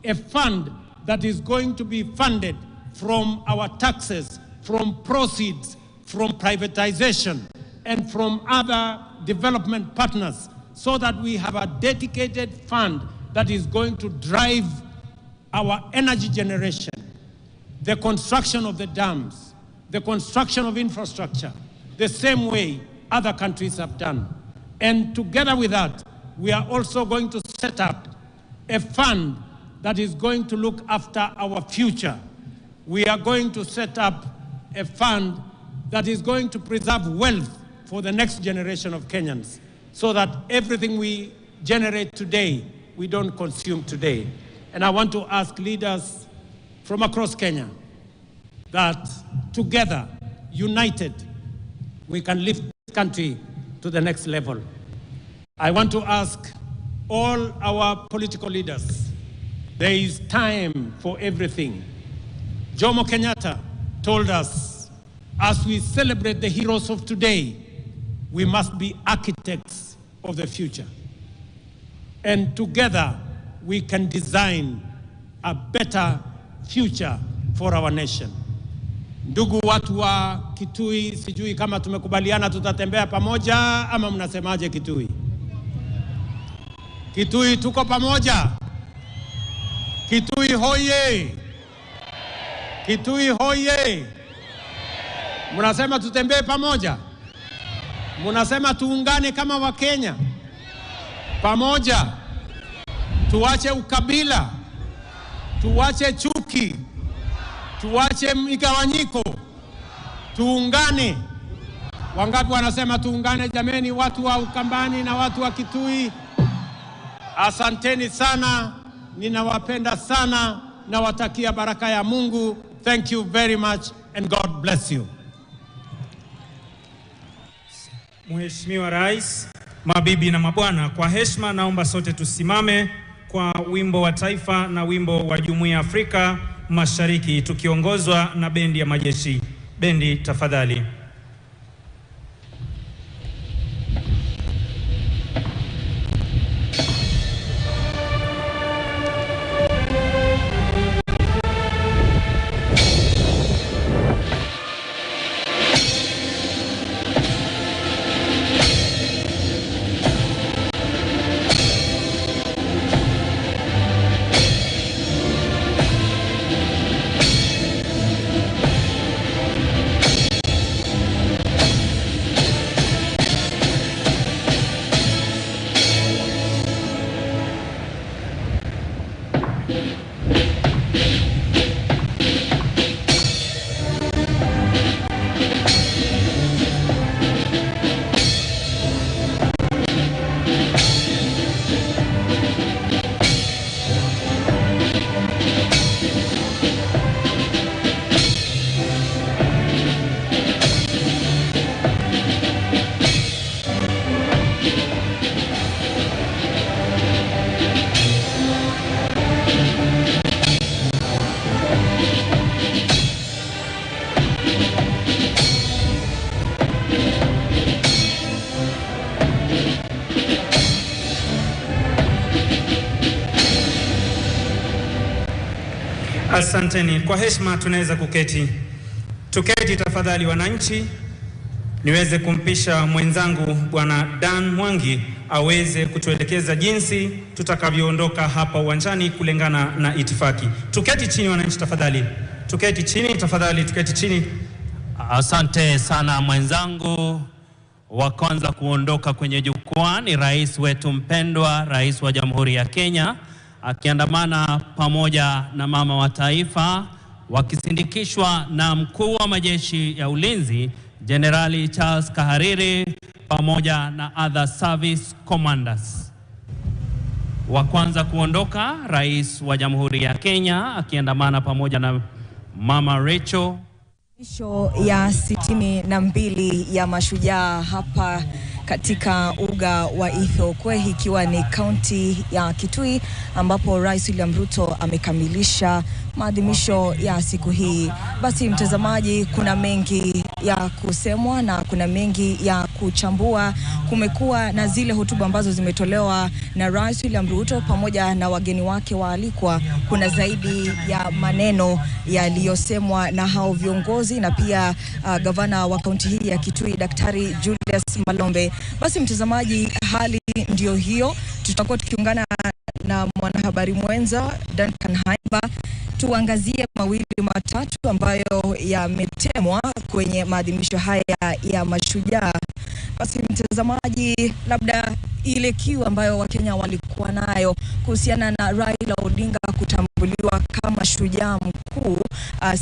a fund that is going to be funded from our taxes, from proceeds, from privatization, and from other development partners, so that we have a dedicated fund that is going to drive our energy generation, the construction of the dams, the construction of infrastructure, the same way other countries have done. And together with that, we are also going to set up a fund that is going to look after our future. We are going to set up a fund that is going to preserve wealth for the next generation of Kenyans, so that everything we generate today, we don't consume today. And I want to ask leaders from across Kenya that together, united, we can lift this country to the next level. I want to ask all our political leaders, there is time for everything. Jomo Kenyatta told us, as we celebrate the heroes of today, we must be architects of the future. And together, we can design a better future for our nation. Ndugu watu wa Kitui, sijui kama tumekubaliana tutatembea pamoja ama mnasemaje Kitui? Kitui tuko pamoja. Kitui hoye. Kitui hoye. Mnasema tutembee pamoja. Mnasema tuungane kama Wakenya. Pamoja. Tuache ukabila. Tuache chuki. Tuache migawanyiko. Tuungane. Wangapi wanasema tuungane jameni, watu wa Ukambani na watu wa Kitui? Asanteni sana. Ninawapenda sana. Nawatakia baraka ya Mungu. Thank you very much and God bless you. Mheshimiwa Rais, mabibi na mabwana, kwa heshima naomba sote tusimame kwa wimbo wa taifa na wimbo wa Jumuiya ya Afrika Mashariki tukiongozwa na bendi ya majeshi. Bendi tafadhali. Asanteni. Kwa heshima tunaweza kuketi. Tuketi tafadhali wananchi. Niweze kumpisha mwenzangu Bwana Dan Mwangi aweze kutuelekeza jinsi tutakavyoondoka hapa uwanjani kulingana na itifaki. Tuketi chini wananchi tafadhali. Tuketi chini tafadhali, tuketi chini. Asante sana mwenzangu. Wa kwanza kuondoka kwenye jukwaa ni rais wetu mpendwa, rais wa Jamhuri ya Kenya, akiandamana pamoja na mama wa taifa, wakisindikishwa na mkuu wa majeshi ya ulinzi Generali Charles Kahariri pamoja na other service commanders. Wa kwanza kuondoka rais wa Jamhuri ya Kenya akiandamana pamoja na mama Rachel. Maadhimisho ya 62 ya Mashujaa hapa katika uga wa Ithiopia, ikiwa ni kaunti ya Kitui, ambapo Rais William Ruto amekamilisha maadhimisho ya siku hii. Basi mtazamaji, kuna mengi ya kusemwa na kuna mengi ya kuchambua. Kumekuwa na zile hotuba ambazo zimetolewa na Rais William Ruto pamoja na wageni wake waalikwa. Kuna zaidi ya maneno yaliyosemwa na hao viongozi na pia gavana wa kaunti hii ya Kitui Daktari Julius Malombe. Basi mtazamaji, hali ndio hiyo. Tutakuwa tukiungana na mwanahabari mwenza Duncan Haiba tuangazie mawili matatu ambayo yametemwa kwenye maadhimisho haya ya Mashujaa. Basi mtazamaji, labda ile kiu ambayo Wakenya walikuwa nayo kuhusiana na Raila Odinga kutambuliwa kama shujaa mkuu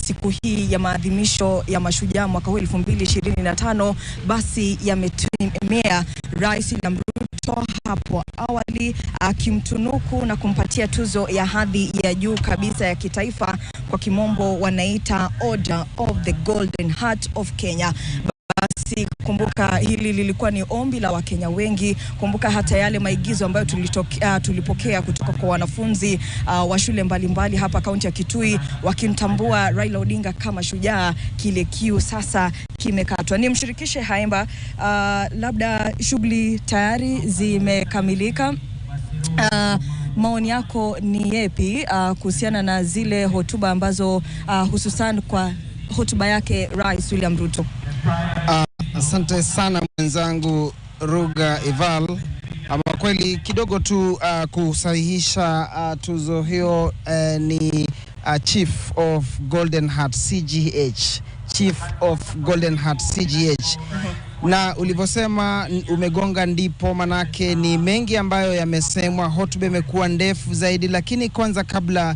siku hii ya maadhimisho ya Mashujaa mwaka 2025, basi yametimia. Rais William Ruto hapo awali akimtunuku na kumpatia tuzo ya hadhi ya juu kabisa ya kitaifa, kwa kimombo wanaita Order of the Golden Heart of Kenya. Basi kumbuka hili lilikuwa ni ombi la Wakenya wengi. Kumbuka hata yale maigizo ambayo tulipokea kutoka kwa wanafunzi wa shule mbalimbali hapa kaunti ya Kitui wakimtambua Raila Odinga kama shujaa, kile kiu sasa kimekatwa. Nimshirikishe Haimba, labda shughuli tayari zimekamilika. Maoni yako ni yepi kuhusiana na zile hotuba ambazo hususan kwa hotuba yake Rais William Ruto? Asante sana mwenzangu Ruga Eval. Ama kweli kidogo tu kusahihisha tuzo hiyo, ni Chief of Golden Heart CGH, Chief of Golden Heart CGH. Na ulivyosema umegonga ndipo, manake ni mengi ambayo yamesemwa. Hotuba imekuwa ndefu zaidi, lakini kwanza kabla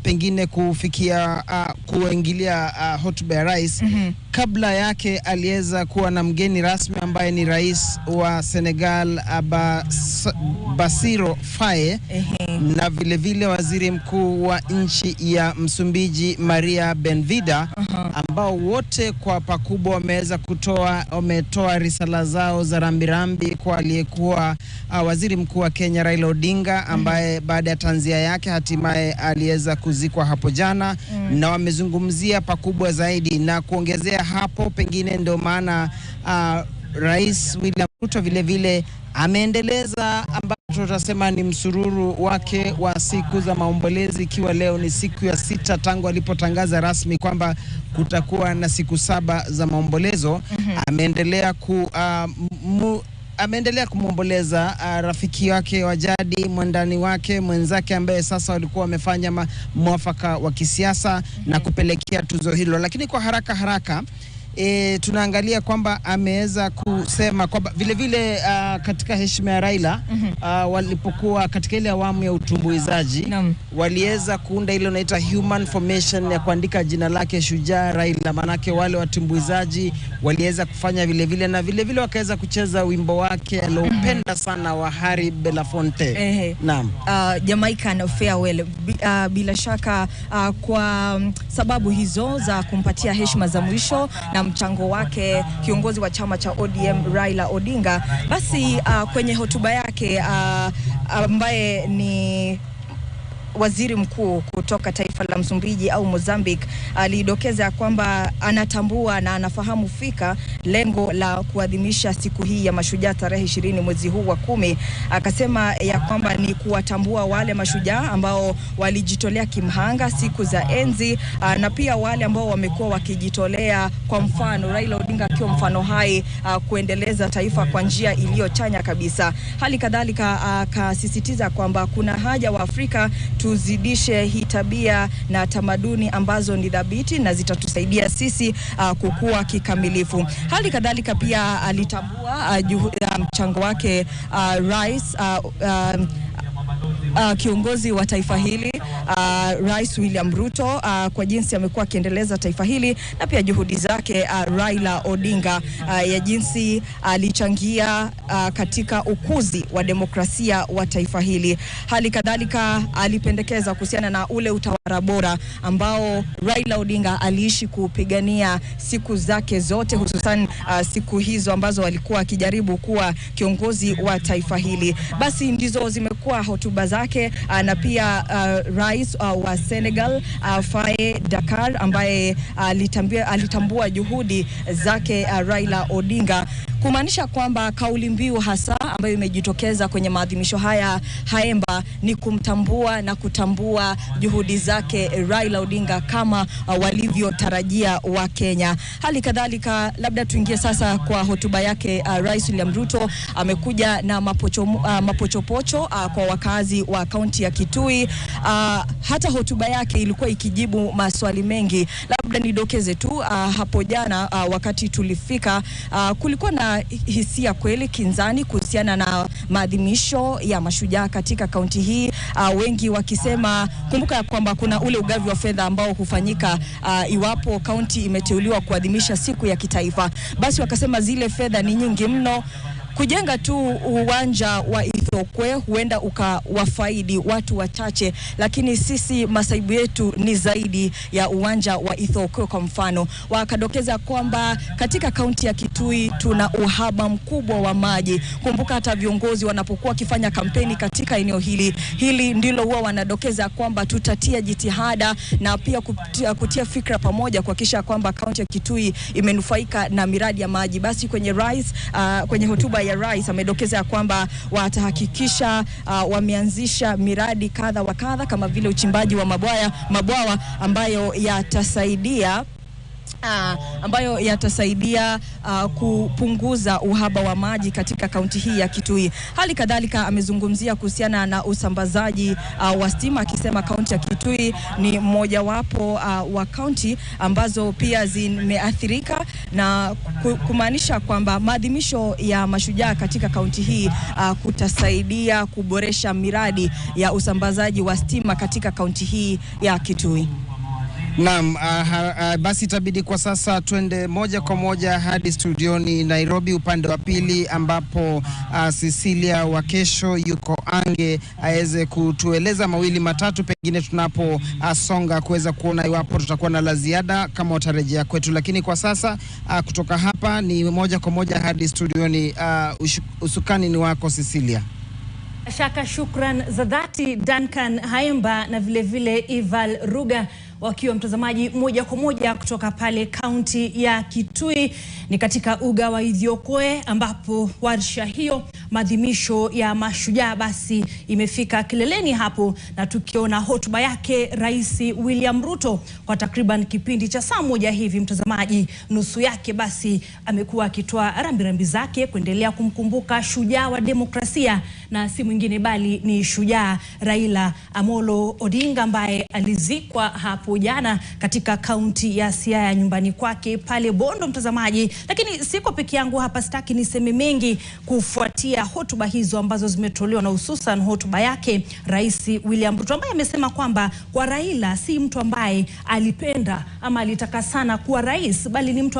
pengine kufikia kuingilia hotuba ya rais, kabla yake aliweza kuwa na mgeni rasmi ambaye ni rais wa Senegal Bassirou Faye, na vile vile waziri mkuu wa nchi ya Msumbiji Maria Benvida, ambao wote kwa pakubwa wametoa risala zao za rambirambi kwa aliyekuwa waziri mkuu wa Kenya Raila Odinga, ambaye baada ya tanzia yake hatimaye aliweza kuzikwa hapo jana. Na wamezungumzia pakubwa zaidi, na kuongezea hapo pengine ndio maana Rais William Ruto vile vile ameendeleza ambacho tutasema ni msururu wake wa siku za maombolezi, ikiwa leo ni siku ya 6 tangu alipotangaza rasmi kwamba kutakuwa na siku 7 za maombolezo. Ameendelea kumwomboleza rafiki wake wa jadi, mwandani wake, mwenzake ambaye sasa walikuwa wamefanya mwafaka wa kisiasa na kupelekea tuzo hilo. Lakini kwa haraka tunaangalia kwamba ameweza kusema kwamba vile vile katika heshima ya Raila walipokuwa katika ile awamu ya utumbuizaji waliweza kuunda ile inaitwa human formation ya kuandika jina lake shujaa Raila, manake wale watumbuizaji waliweza kufanya vile vile, na vile vile wakaweza kucheza wimbo wake aliopenda sana wa Harry Belafonte. Naam. Jamaican Farewell. Bila shaka kwa sababu hizo za kumpatia heshima za mwisho na mchango wake kiongozi wa chama cha ODM Raila Odinga, basi kwenye hotuba yake ambaye ni waziri mkuu kutoka taifa la Msumbiji au Mozambique alidokeza kwamba anatambua na anafahamu fika lengo la kuadhimisha siku hii ya mashujaa tarehe 20 mwezi huu wa 10. Akasema ya kwamba ni kuwatambua wale mashujaa ambao walijitolea kimhanga siku za enzi, na pia wale ambao wamekuwa wakijitolea, kwa mfano Raila Odinga akiwa mfano hai, kuendeleza taifa kwa njia iliyochanya kabisa. Hali kadhalika akasisitiza kwamba kuna haja wa Afrika tuzidishe hii tabia na tamaduni ambazo ni dhabiti na zitatusaidia sisi kukua kikamilifu. Hali kadhalika pia alitambua mchango wake rais kiongozi wa taifa hili Rais William Ruto kwa jinsi amekuwa akiendeleza taifa hili, na pia juhudi zake Raila Odinga ya jinsi alichangia katika ukuzi wa demokrasia wa taifa hili. Hali kadhalika alipendekeza kuhusiana na ule utawala bora ambao Raila Odinga aliishi kupigania siku zake zote, hususan siku hizo ambazo alikuwa akijaribu kuwa kiongozi wa taifa hili. Basi ndizo zimekuwa hotuba zake, na pia rais wa Senegal Faye Dakar ambaye alitambua juhudi zake Raila Odinga, kumaanisha kwamba kauli mbiu hasa ambayo imejitokeza kwenye maadhimisho haya Haemba ni kumtambua na kutambua juhudi zake Raila Odinga kama walivyotarajia wa Kenya. Hali kadhalika, labda tuingie sasa kwa hotuba yake Rais William Ruto. Amekuja na mapochopocho kwa wakazi wa kaunti ya Kitui. Hata hotuba yake ilikuwa ikijibu maswali mengi. Labda nidokeze tu hapo jana wakati tulifika, kulikuwa na hisia kweli kinzani kuhusiana na maadhimisho ya mashujaa katika kaunti hii, wengi wakisema, kumbuka ya kwamba kuna ule ugavi wa fedha ambao hufanyika iwapo kaunti imeteuliwa kuadhimisha siku ya kitaifa. Basi wakasema zile fedha ni nyingi mno. Kujenga tu uwanja wa Ithokwe huenda ukawafaidi watu wachache, lakini sisi masaibu yetu ni zaidi ya uwanja wa Ithokwe. Kwa mfano, wakadokeza kwamba katika kaunti ya Kitui tuna uhaba mkubwa wa maji. Kumbuka hata viongozi wanapokuwa kifanya kampeni katika eneo hili ndilo huwa wanadokeza kwamba tutatia jitihada na pia kutia fikra pamoja kuhakikisha kwamba kaunti ya Kitui imenufaika na miradi ya maji. Basi kwenye hotuba ya rais amedokeza kwamba watahakikisha wameanzisha miradi kadha wa kadha kama vile uchimbaji wa mabwawa ambayo yatasaidia kupunguza uhaba wa maji katika kaunti hii ya Kitui. Hali kadhalika amezungumzia kuhusiana na usambazaji wa stima, akisema kaunti ya Kitui ni mojawapo wa kaunti ambazo pia zimeathirika, na kumaanisha kwamba maadhimisho ya mashujaa katika kaunti hii kutasaidia kuboresha miradi ya usambazaji wa stima katika kaunti hii ya Kitui. Naam, basi itabidi kwa sasa twende moja kwa moja hadi studioni Nairobi upande wa pili, ambapo Cecilia Wakesho yuko ange aweze kutueleza mawili matatu, pengine tunaposonga kuweza kuona iwapo tutakuwa na la ziada kama utarejea kwetu. Lakini kwa sasa kutoka hapa ni moja kwa moja hadi studioni. Usukani ni wako Cecilia. Shaka, shukran za dhati Duncan Haemba na vile Ival Ruga, wakiwa mtazamaji moja kwa moja kutoka pale kaunti ya Kitui. Ni katika uga wa Ithokwe ambapo warsha hiyo maadhimisho ya mashujaa basi imefika kileleni hapo, na tukiona hotuba yake Rais William Ruto kwa takriban kipindi cha saa moja hivi, mtazamaji, nusu yake basi amekuwa akitoa rambirambi zake kuendelea kumkumbuka shujaa wa demokrasia, na si mwingine bali ni shujaa Raila Amolo Odinga ambaye alizikwa hapo jana katika kaunti ya Siaya nyumbani kwake pale Bondo, mtazamaji. Lakini siko peke yangu hapa, sitaki niseme mengi kufuatia hotuba hizo ambazo zimetolewa, na hususan hotuba yake Rais William Ruto ambaye amesema kwamba kwa Raila si mtu ambaye alipenda ama alitaka sana kuwa rais, bali ni mtu